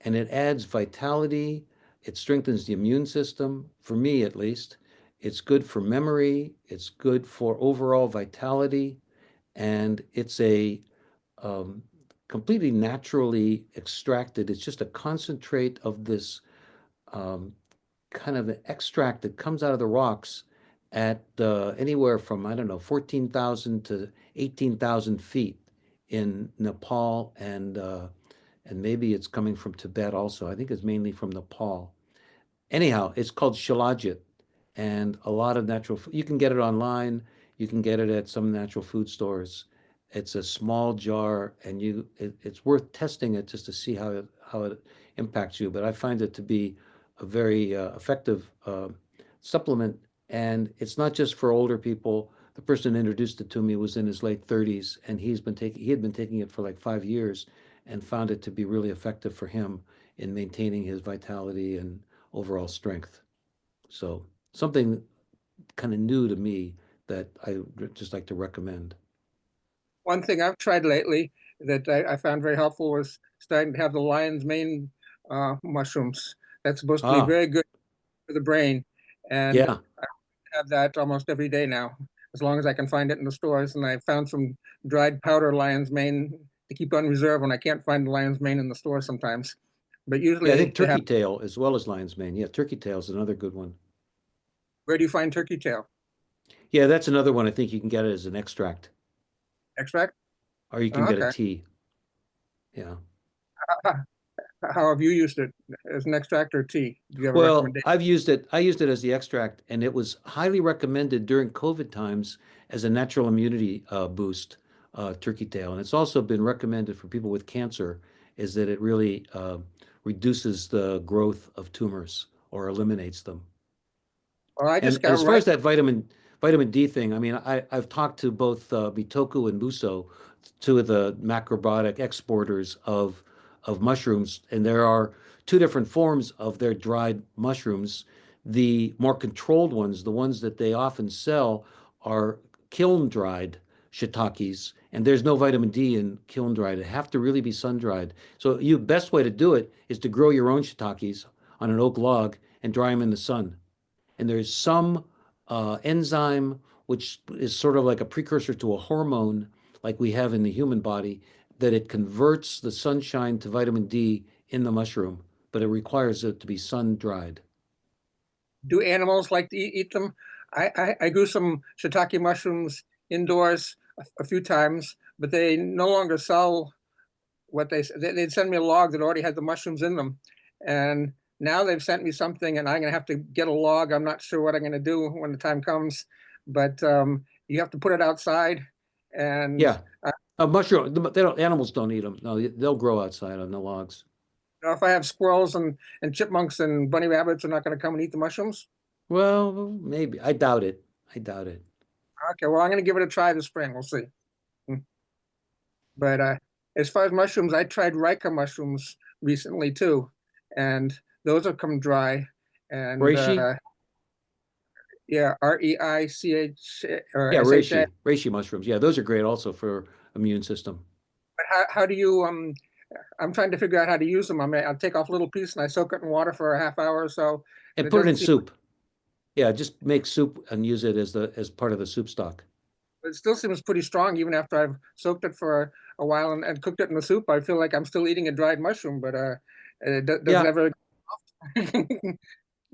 S2: and it adds vitality. It strengthens the immune system, for me at least. It's good for memory. It's good for overall vitality. And it's a completely naturally extracted. It's just a concentrate of this kind of an extract that comes out of the rocks at anywhere from, I don't know, 14,000 to 18,000 feet in Nepal, and maybe it's coming from Tibet also. I think it's mainly from Nepal. Anyhow, it's called shilajit, and a lot of you can get it online. You can get it at some natural food stores. It's a small jar, and it's worth testing it just to see how it impacts you. But I find it to be a very effective supplement, and it's not just for older people. The person who introduced it to me was in his late 30s, and he had been taking it for like 5 years, and found it to be really effective for him in maintaining his vitality and overall strength. So something kind of new to me that I would just like to recommend.
S12: One thing I've tried lately that I found very helpful was starting to have the lion's mane mushrooms. That's supposed to be very good for the brain. And
S2: yeah.
S12: I have that almost every day now, as long as I can find it in the stores. And I found some dried powder lion's mane to keep on reserve when I can't find the lion's mane in the store sometimes. But usually
S2: I think turkey tail as well as lion's mane. Yeah, turkey tail is another good one.
S12: Where do you find turkey tail?
S2: Yeah, that's another one. I think you can get it as an extract.
S12: Extract?
S2: Or you can get a tea. Yeah.
S12: How have you used it, as an extract or tea? Do you have a recommendation?
S2: I used it as the extract, and it was highly recommended during COVID times as a natural immunity boost, turkey tail. And it's also been recommended for people with cancer, is that it really reduces the growth of tumors or eliminates them.
S12: Well, I just
S2: and as far as that vitamin D thing, I mean, I've talked to both Bitoku and Buso, two of the macrobiotic exporters of mushrooms, and there are 2 different forms of their dried mushrooms. The more controlled ones, the ones that they often sell, are kiln dried shiitakes, and there's no vitamin D in kiln dried. They have to really be sun dried. So the best way to do it is to grow your own shiitakes on an oak log and dry them in the sun. And there's some enzyme which is sort of like a precursor to a hormone like we have in the human body, that it converts the sunshine to vitamin D in the mushroom, but it requires it to be sun dried.
S12: Do animals like to eat them? I grew some shiitake mushrooms indoors a few times, but they no longer sell what they'd send me a log that already had the mushrooms in them. And now they've sent me something, and I'm going to have to get a log. I'm not sure what I'm going to do when the time comes, but you have to put it outside. And
S2: Yeah, a mushroom. Animals don't eat them. No, they'll grow outside on the logs.
S12: if I have squirrels and chipmunks and bunny rabbits, are not going to come and eat the mushrooms.
S2: Well, maybe. I doubt it. I doubt it.
S12: Okay, well, I'm going to give it a try this spring. We'll see. But as far as mushrooms, I tried Rika mushrooms recently too, and those have come dry. And
S2: Reishi?
S12: Yeah, R-E-I-C-H or
S2: Yeah,
S12: S-H-A.
S2: reishi mushrooms. Yeah, those are great also for immune system.
S12: But how do you I'm trying to figure out how to use them. I'll take off a little piece and I soak it in water for a half hour or so.
S2: And put it in soup. Yeah, just make soup and use it as part of the soup stock.
S12: It still seems pretty strong even after I've soaked it for a while and cooked it in the soup. I feel like I'm still eating a dried mushroom, but it doesn't ever.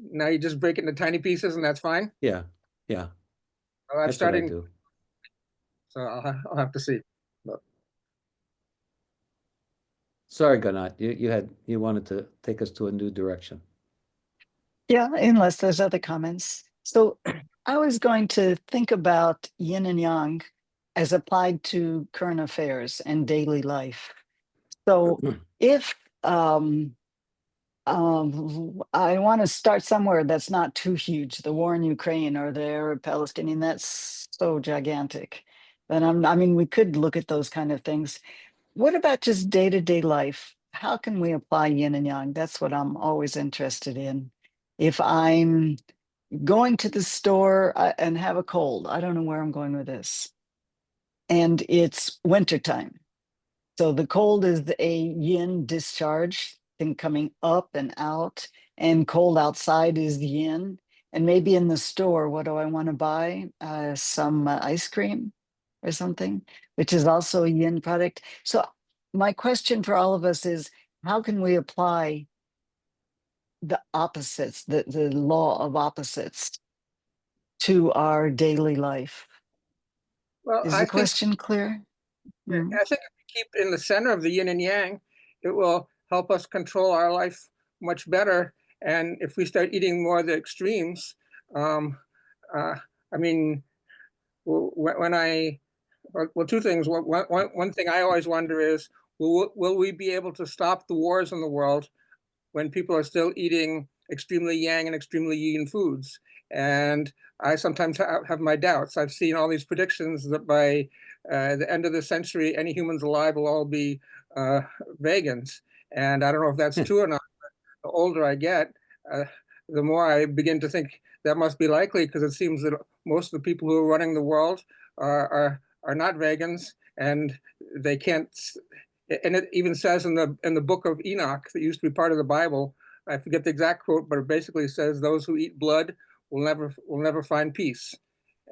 S12: Now you just break it into tiny pieces and that's fine.
S2: Yeah.
S12: Well,
S2: That's starting. What I do.
S12: So I'll have to see. But.
S2: Sorry, Ginat, you wanted to take us to a new direction.
S1: Yeah, unless there's other comments. So I was going to think about yin and yang as applied to current affairs and daily life. So if I want to start somewhere that's not too huge, the war in Ukraine or the Arab-Palestinian, that's so gigantic. Then I mean, we could look at those kind of things. What about just day-to-day life? How can we apply yin and yang? That's what I'm always interested in. If I'm going to the store and have a cold, I don't know where I'm going with this, and it's wintertime. So the cold is a yin discharge thing coming up and out, and cold outside is the yin. And maybe in the store, what do I want to buy? Some ice cream or something, which is also a yin product. So my question for all of us is, how can we apply the opposites, the law of opposites, to our daily life?
S12: Well,
S1: Is the question clear?
S12: I think if we keep in the center of the yin and yang, it will help us control our life much better. And if we start eating more of the extremes, I mean, two things. One thing I always wonder is, will we be able to stop the wars in the world when people are still eating extremely yang and extremely yin foods? And I sometimes have my doubts. I've seen all these predictions that by the end of the century, any humans alive will all be vegans. And I don't know if that's true or not. The older I get, the more I begin to think that must be likely, because it seems that most of the people who are running the world are not vegans, and they can't. And it even says in the book of Enoch that used to be part of the Bible, I forget the exact quote, but it basically says those who eat blood will never find peace.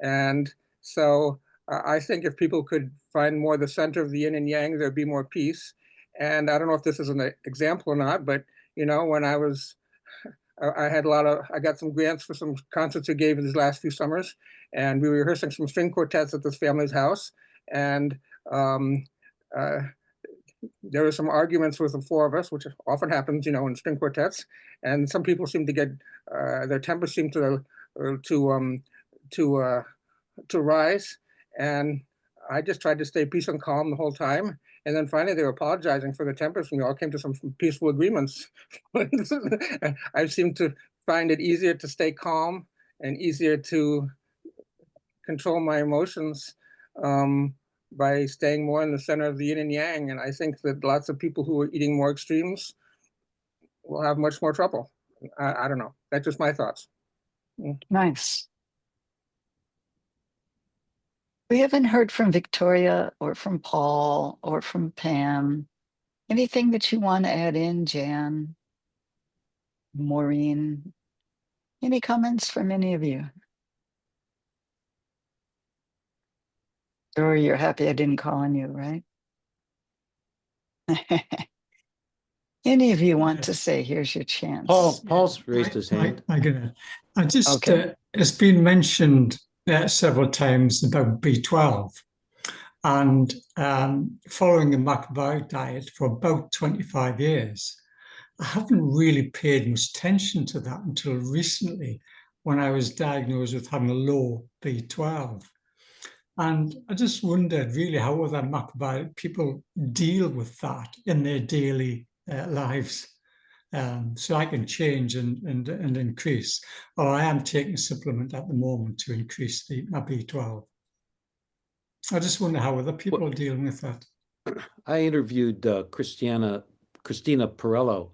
S12: And so I think if people could find more the center of the yin and yang, there'd be more peace. And I don't know if this is an example or not, but when I got some grants for some concerts we gave these last few summers, and we were rehearsing some string quartets at this family's house. And there were some arguments with the four of us, which often happens, in string quartets. And some people seem to get their tempers seem to rise. And I just tried to stay peaceful and calm the whole time. And then finally, they were apologizing for their tempers, and we all came to some peaceful agreements. I seem to find it easier to stay calm and easier to control my emotions by staying more in the center of the yin and yang. And I think that lots of people who are eating more extremes will have much more trouble. I don't know. That's just my thoughts.
S1: Nice. We haven't heard from Victoria or from Paul or from Pam. Anything that you want to add in, Jan, Maureen? Any comments from any of you? Or you're happy I didn't call on you, right? Any of you want to say, here's your chance.
S2: Paul's raised his hand.
S13: I just,
S1: Okay.
S13: it's been mentioned several times about B12, and following a macrobiotic diet for about 25 years, I haven't really paid much attention to that until recently when I was diagnosed with having a low B12. And I just wondered really how other macrobiotic people deal with that in their daily lives. So I can change and increase. Or I am taking a supplement at the moment to increase my B12. I just wonder how other people are dealing with that.
S2: I interviewed Christina Perello,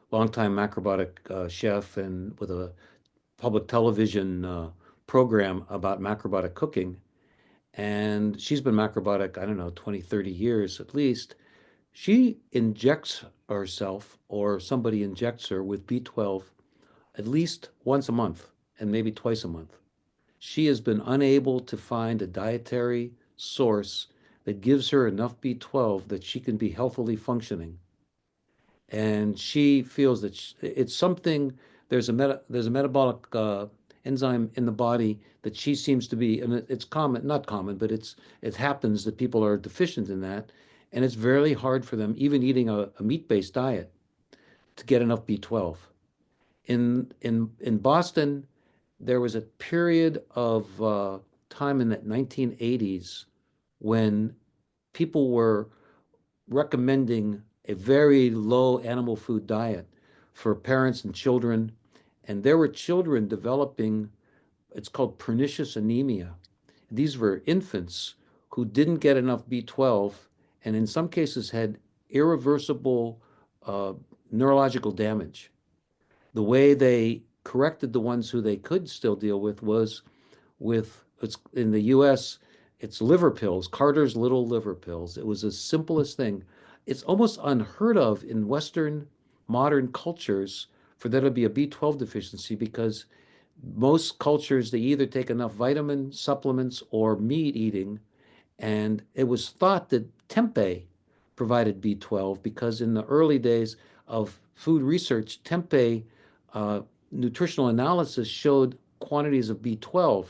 S2: longtime macrobiotic chef and with a public television program about macrobiotic cooking. And she's been macrobiotic, I don't know, 20, 30 years at least. She injects herself or somebody injects her with B12 at least once a month and maybe twice a month. She has been unable to find a dietary source that gives her enough B12 that she can be healthily functioning. And she feels that it's something, there's a metabolic enzyme in the body that she seems to be, and it's common, not common, but it happens that people are deficient in that. And it's very hard for them, even eating a meat-based diet, to get enough B12. In Boston, there was a period of time in the 1980s when people were recommending a very low animal food diet for parents and children. And there were children developing, it's called pernicious anemia. These were infants who didn't get enough B12 and in some cases had irreversible neurological damage. The way they corrected the ones who they could still deal with was it's in the US, it's liver pills, Carter's little liver pills. It was the simplest thing. It's almost unheard of in Western modern cultures for there to be a B12 deficiency because most cultures, they either take enough vitamin supplements or meat eating. And it was thought that tempeh provided B12 because in the early days of food research, tempeh nutritional analysis showed quantities of B12.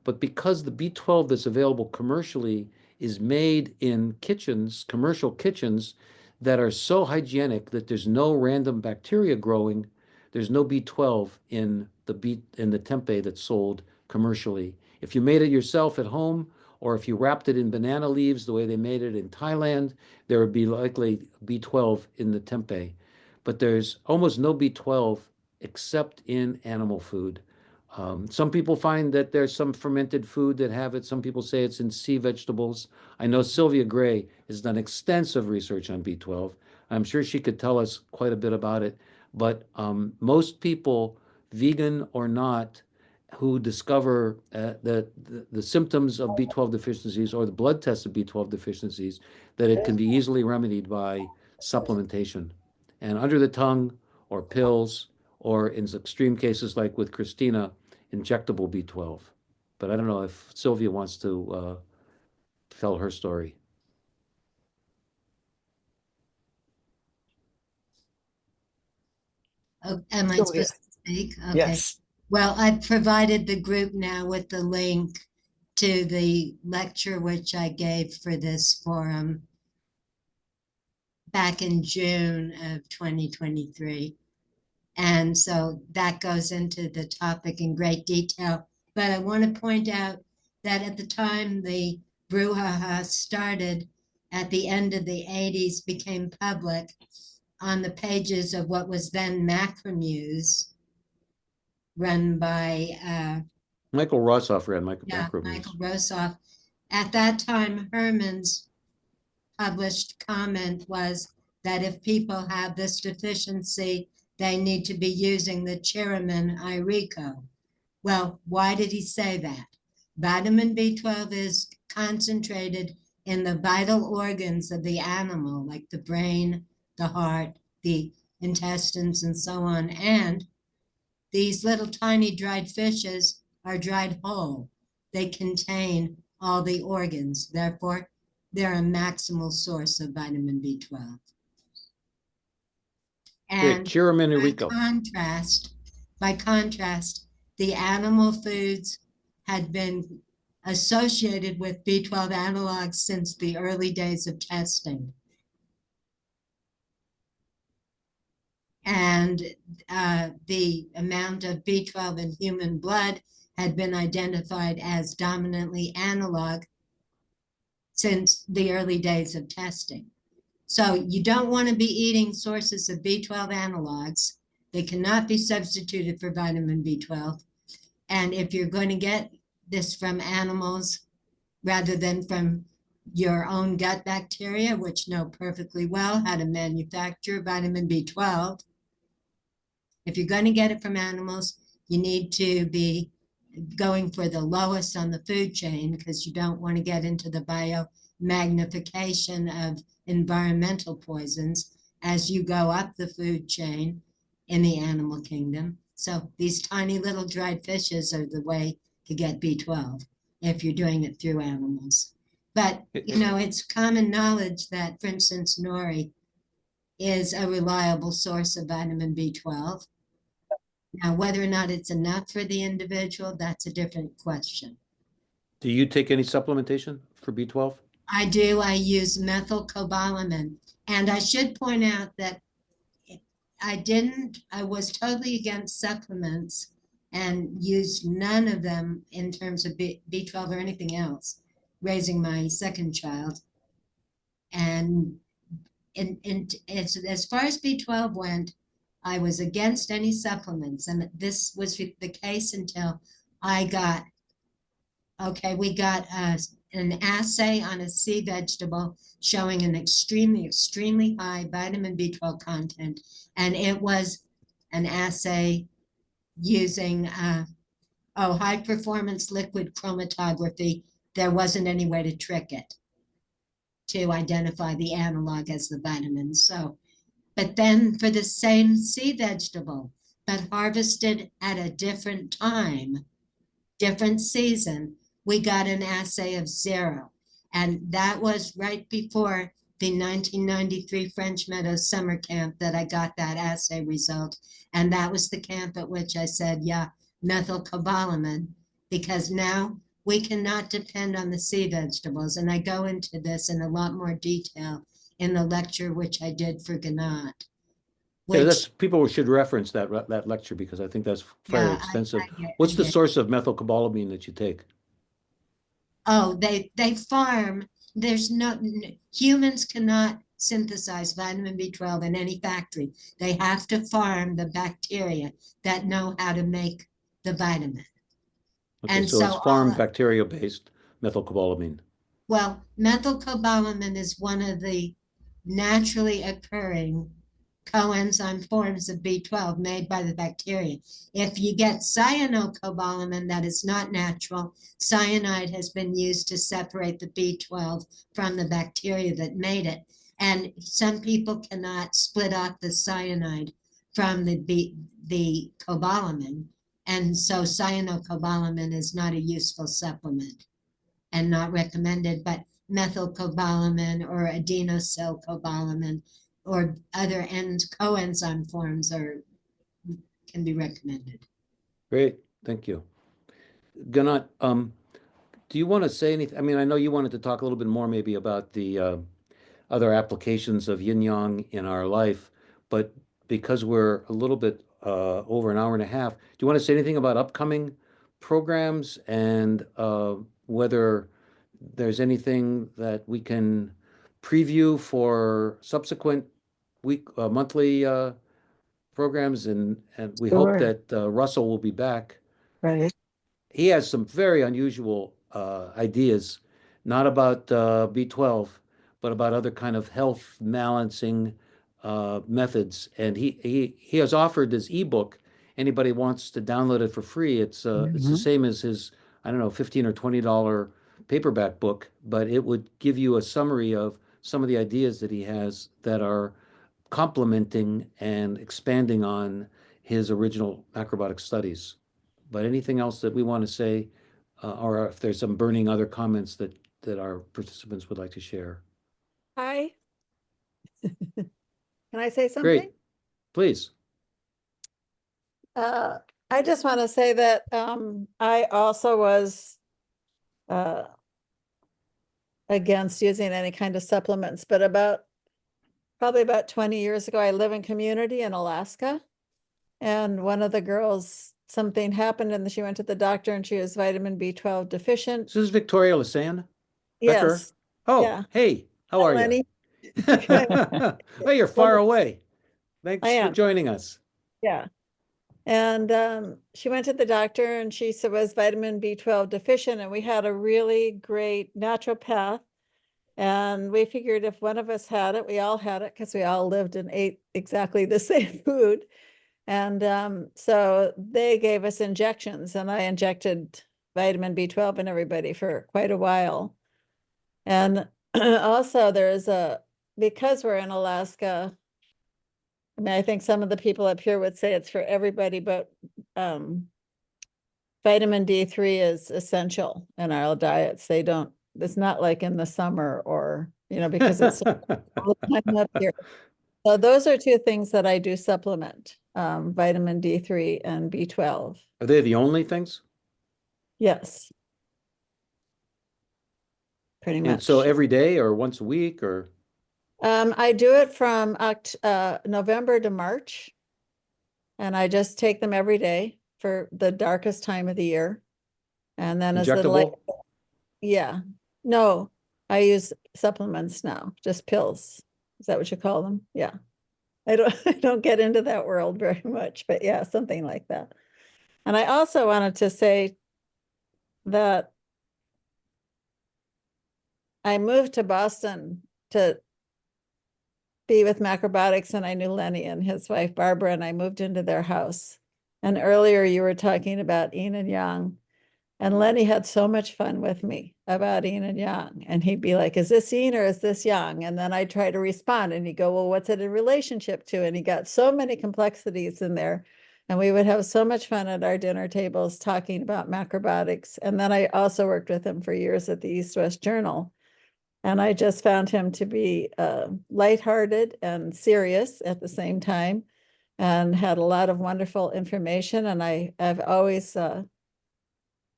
S2: But because the B12 that's available commercially is made in kitchens, commercial kitchens that are so hygienic that there's no random bacteria growing, there's no B12 in the tempeh that's sold commercially. If you made it yourself at home, or if you wrapped it in banana leaves the way they made it in Thailand, there would be likely B12 in the tempeh. But there's almost no B12 except in animal food. Some people find that there's some fermented food that have it. Some people say it's in sea vegetables. I know Sylvia Gray has done extensive research on B12. I'm sure she could tell us quite a bit about it. But most people, vegan or not, who discover the symptoms of B12 deficiencies or the blood test of B12 deficiencies, that it can be easily remedied by supplementation. And under the tongue or pills, or in extreme cases like with Christina, injectable B12. But I don't know if Sylvia wants to tell her story.
S8: Oh, am I
S1: Sylvia.
S8: supposed to speak? Okay.
S1: Yes.
S8: Well, I've provided the group now with the link to the lecture which I gave for this forum back in June of 2023. And so that goes into the topic in great detail. But I want to point out that at the time the brouhaha started at the end of the 80s, became public on the pages of what was then Macronews, run by
S2: Michael Rossoff ran
S8: Michael
S2: Macronews.
S8: Rossoff. At that time, Herman's published comment was that if people have this deficiency, they need to be using the Chiramin Irico. Well, why did he say that? Vitamin B12 is concentrated in the vital organs of the animal, like the brain, the heart, the intestines, and so on. And these little tiny dried fishes are dried whole. They contain all the organs. Therefore, they're a maximal source of vitamin B12.
S2: Great.
S8: And
S2: Cheer 'em in,
S8: by
S2: Enrico.
S8: contrast, the animal foods had been associated with B12 analogs since the early days of testing. And the amount of B12 in human blood had been identified as dominantly analog since the early days of testing. So you don't want to be eating sources of B12 analogs. They cannot be substituted for vitamin B12. And if you're going to get this from animals rather than from your own gut bacteria, which know perfectly well how to manufacture vitamin B12, if you're going to get it from animals, you need to be going for the lowest on the food chain, because you don't want to get into the biomagnification of environmental poisons as you go up the food chain in the animal kingdom. So these tiny little dried fishes are the way to get B12 if you're doing it through animals. But, you know, it's common knowledge that, for instance, nori is a reliable source of vitamin B12. Now, whether or not it's enough for the individual, that's a different question.
S2: Do you take any supplementation for B12?
S8: I do. I use methylcobalamin. And I should point out that I was totally against supplements and used none of them in terms of B12 or anything else, raising my second child. And as far as B12 went, I was against any supplements. And this was the case until I got, we got an assay on a sea vegetable showing an extremely high vitamin B12 content. And it was an assay using high performance liquid chromatography. There wasn't any way to trick it to identify the analog as the vitamin. So, but then for the same sea vegetable, but harvested at a different time, different season, we got an assay of 0. And that was right before the 1993 French Meadows summer camp that I got that assay result. And that was the camp at which I said, yeah, methylcobalamin, because now we cannot depend on the sea vegetables. And I go into this in a lot more detail in the lecture which I did for Ginat.
S2: Yeah, that's, people should reference that lecture, because I think that's very extensive. What's the source of methylcobalamin that you take?
S8: Oh, they farm. There's humans cannot synthesize vitamin B12 in any factory. They have to farm the bacteria that know how to make the vitamin.
S2: Okay,
S8: and
S2: so it's farm bacteria-based methylcobalamin.
S8: Well, methylcobalamin is one of the naturally occurring coenzyme forms of B12 made by the bacteria. If you get cyanocobalamin that is not natural, cyanide has been used to separate the B12 from the bacteria that made it. And some people cannot split off the cyanide from the cobalamin. And so cyanocobalamin is not a useful supplement and not recommended, but methylcobalamin or adenosylcobalamin or other coenzyme forms can be recommended.
S2: Great, thank you. Ginat, do you want to say anything? I mean, I know you wanted to talk a little bit more maybe about the other applications of yin yang in our life, but because we're a little bit over an hour and a half, do you want to say anything about upcoming programs and whether there's anything that we can preview for subsequent monthly programs, and we hope that Russell will be back.
S10: Right.
S2: He has some very unusual ideas, not about B12, but about other kind of health balancing methods. And he has offered this ebook. Anybody wants to download it for free, it's the same as his, I don't know, $15 or $20 paperback book, but it would give you a summary of some of the ideas that he has that are complementing and expanding on his original macrobiotic studies. But anything else that we want to say, or if there's some burning other comments that our participants would like to share?
S14: Hi. Can I say something?
S2: Great, please.
S14: I just want to say that I also was against using any kind of supplements, but probably about 20 years ago, I live in community in Alaska. And one of the girls, something happened and she went to the doctor and she was vitamin B12 deficient.
S2: This is Victoria Lasan?
S14: Yes.
S2: Oh,
S14: yeah.
S2: hey, how are
S14: Lenny.
S2: you? Oh, you're far away. Thanks for joining us.
S14: Yeah. And she went to the doctor and she was vitamin B12 deficient. And we had a really great naturopath. And we figured if one of us had it, we all had it because we all lived and ate exactly the same food. And so they gave us injections and I injected vitamin B12 in everybody for quite a while. And also because we're in Alaska, I mean, I think some of the people up here would say it's for everybody, but vitamin D3 is essential in our diets. It's not like in the summer or, because it's all the time up here. So those are two things that I do supplement, vitamin D3 and B12.
S2: Are they the only things?
S14: Yes. Pretty much.
S2: And so every day or once a week or?
S14: I do it from November to March. And I just take them every day for the darkest time of the year. And then
S2: Injectable?
S14: Yeah. No, I use supplements now, just pills. Is that what you call them? Yeah. I don't get into that world very much, but yeah, something like that. And I also wanted to say that I moved to Boston to be with macrobiotics, and I knew Lenny and his wife Barbara, and I moved into their house. And earlier you were talking about yin and yang. And Lenny had so much fun with me about yin and yang. And he'd be like, is this yin or is this yang? And then I'd try to respond and he'd go, well, what's it in relationship to? And he got so many complexities in there. And we would have so much fun at our dinner tables talking about macrobiotics. And then I also worked with him for years at the East West Journal. And I just found him to be lighthearted and serious at the same time and had a lot of wonderful information. And I've always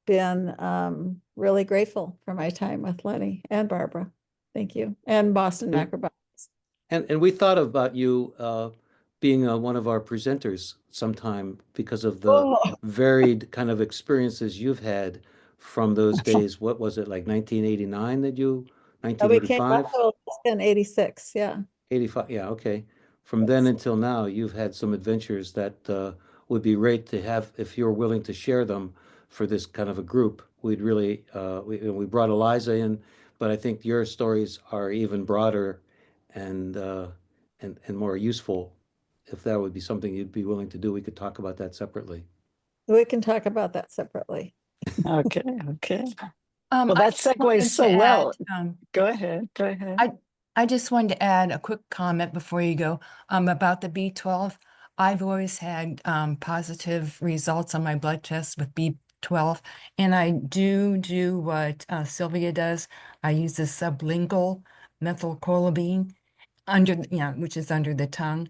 S14: been really grateful for my time with Lenny and Barbara. Thank you. And Boston Macrobiotics.
S2: And we thought about you being one of our presenters sometime because of the varied kind of experiences you've had from those days. What was it, like 1989 that you, 1985?
S14: In 86, yeah.
S2: 85, yeah, okay. From then until now, you've had some adventures that would be great to have if you're willing to share them for this kind of a group. We'd really, we brought Eliza in, but I think your stories are even broader and more useful. If that would be something you'd be willing to do, we could talk about that separately.
S14: We can talk about that separately.
S10: Okay, okay. Well, that segues so well. Go ahead, go ahead.
S15: I just wanted to add a quick comment before you go about the B12. I've always had positive results on my blood tests with B12, and I do what Sylvia does. I use the sublingual methylcolabine which is under the tongue.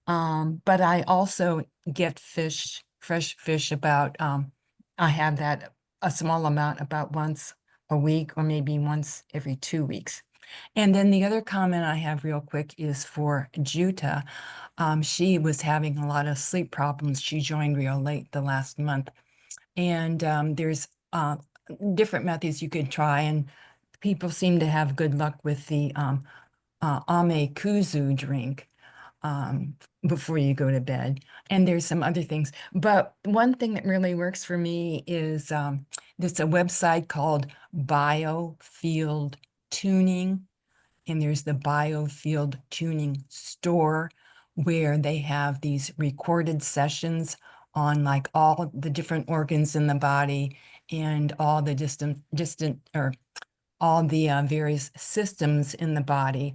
S15: But I also get fresh fish about, I have that a small amount about once a week or maybe once every 2 weeks. And then the other comment I have real quick is for Juta. She was having a lot of sleep problems. She joined real late the last month. And there's different methods you could try, and people seem to have good luck with the ame kuzu drink before you go to bed. And there's some other things. But one thing that really works for me is there's a website called Biofield Tuning. And there's the Biofield Tuning store where they have these recorded sessions on like all the different organs in the body and all the distant or all the various systems in the body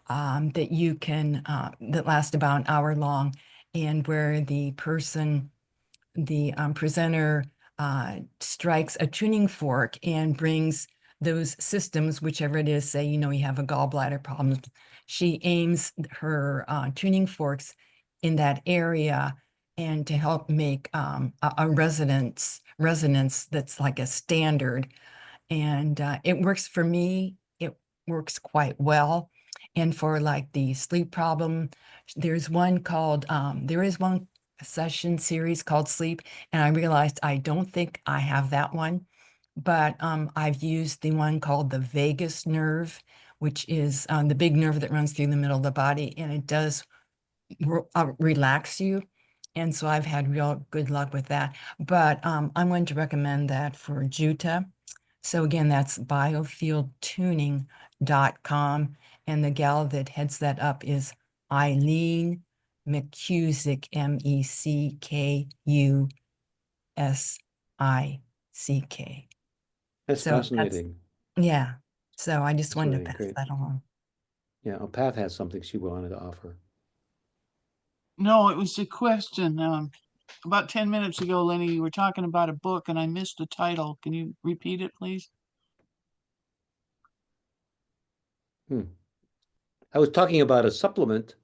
S15: that you can, that last about an hour long, and where the person, the presenter strikes a tuning fork and brings those systems, whichever it is, say, you have a gallbladder problem, she aims her tuning forks in that area and to help make a resonance that's like a standard. And it works for me. It works quite well. And for like the sleep problem, there is one session series called Sleep, and I realized I don't think I have that one, but I've used the one called the vagus nerve, which is the big nerve that runs through the middle of the body, and it does relax you. And so I've had real good luck with that. But I'm going to recommend that for Juta. So again, that's biofieldtuning.com. And the gal that heads that up is Eileen McCusick, MECKUSICK.
S2: That's fascinating.
S15: Yeah. So I just wanted to pass
S2: Great.
S15: that along.
S2: Yeah, Pat has something she wanted to offer.
S11: No, it was a question. About 10 minutes ago, Lenny, you were talking about a book and I missed the title. Can you repeat it, please?
S2: I was talking about a supplement,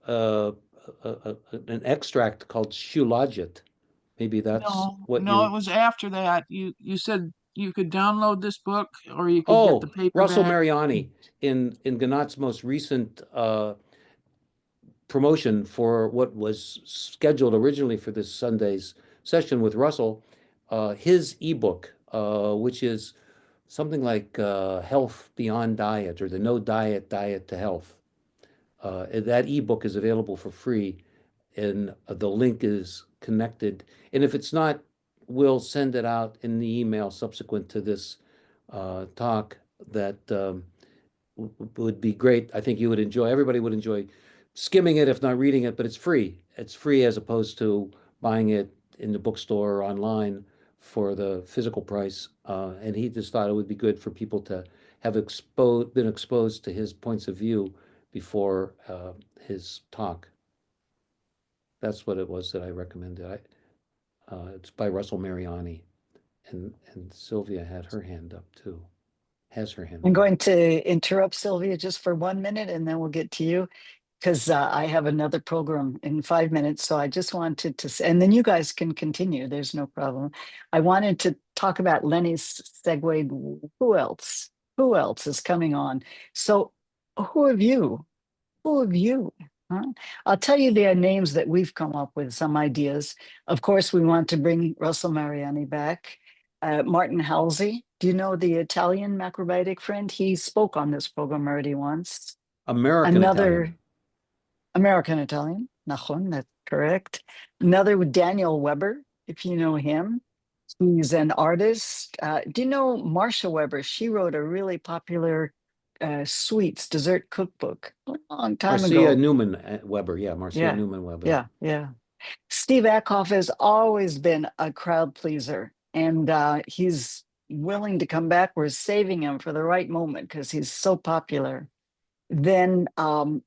S2: an extract called Shilajit. Maybe that's what
S11: No, it was after that. You said you could download this book or you could get the paperback.
S2: Russell Mariani in Ginat's most recent promotion for what was scheduled originally for this Sunday's session with Russell, his ebook, which is something like Health Beyond Diet, or the No Diet to Health. That ebook is available for free, and the link is connected. And if it's not, we'll send it out in the email subsequent to this talk. That would be great. I think you would enjoy, everybody would enjoy skimming it, if not reading it, but it's free. It's free as opposed to buying it in the bookstore or online for the physical price. And he just thought it would be good for people to have been exposed to his points of view before his talk. That's what it was that I recommended. It's by Russell Mariani, and Sylvia had her hand up too. Has her hand up.
S10: I'm going to interrupt Sylvia just for 1 minute and then we'll get to you, because I have another program in 5 minutes. So I just wanted to say, and then you guys can continue. There's no problem. I wanted to talk about Lenny's segue. Who else? Who else is coming on? So who have you? Who have you? Huh? I'll tell you their names that we've come up with, some ideas. Of course, we want to bring Russell Mariani back. Martin Halsey, do you know the Italian macrobiotic friend? He spoke on this program already once.
S2: Italian.
S10: American Italian, Nahon, that's correct. Another with Daniel Weber, if you know him. He's an artist. Do you know Marcia Weber? She wrote a really popular sweets dessert cookbook a long time ago.
S2: Marcia Newman Weber. Yeah, Marcia Newman Weber.
S10: Yeah. Steve Ackhoff has always been a crowd pleaser, and he's willing to come back. We're saving him for the right moment because he's so popular. Then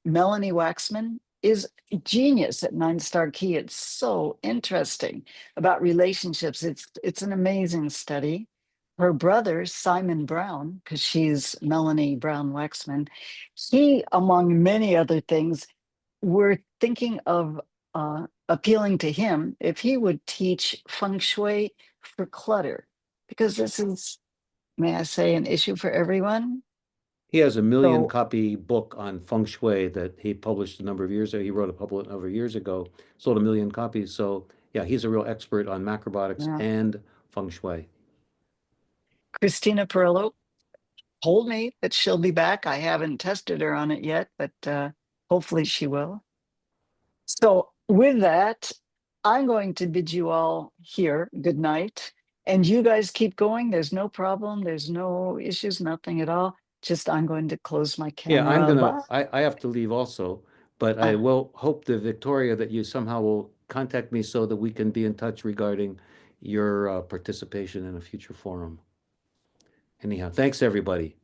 S10: Melanie Waxman is a genius at 9-Star Key. It's so interesting about relationships. It's an amazing study. Her brother, Simon Brown, because she's Melanie Brown Waxman, he, among many other things, we're thinking of appealing to him if he would teach feng shui for clutter, because this is, may I say, an issue for everyone.
S2: He has a 1 million copy book on feng shui that he published a number of years ago. He wrote a number of years ago, sold 1 million copies. So yeah, he's a real expert on macrobiotics and feng shui.
S10: Christina Perillo told me that she'll be back. I haven't tested her on it yet, but hopefully she will. So with that, I'm going to bid you all here good night. And you guys keep going. There's no problem. There's no issues, nothing at all. Just I'm going to close my camera.
S2: Yeah, I have to leave also, but I will hope that Victoria, that you somehow will contact me so that we can be in touch regarding your participation in a future forum. Anyhow, thanks everybody.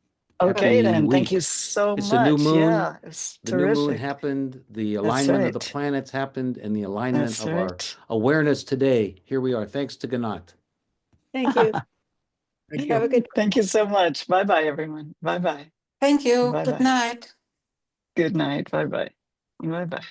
S10: Okay,
S2: Happy
S10: then. Thank
S2: week.
S10: you so
S2: It's
S10: much.
S2: a new moon.
S10: Yeah, it's
S2: The new moon
S10: terrific.
S2: happened, the
S10: That's
S2: alignment of the
S10: right.
S2: planets happened, and the alignment
S10: That's
S2: of our
S10: right.
S2: awareness today. Here we are. Thanks to Ginat.
S14: Thank you.
S12: Thank
S14: Have
S12: you.
S14: a good.
S10: Thank you so much. Bye-bye, everyone. Bye-bye.
S9: Thank you. Good
S10: Bye-bye.
S9: night.
S10: Good night. Bye-bye. Bye-bye.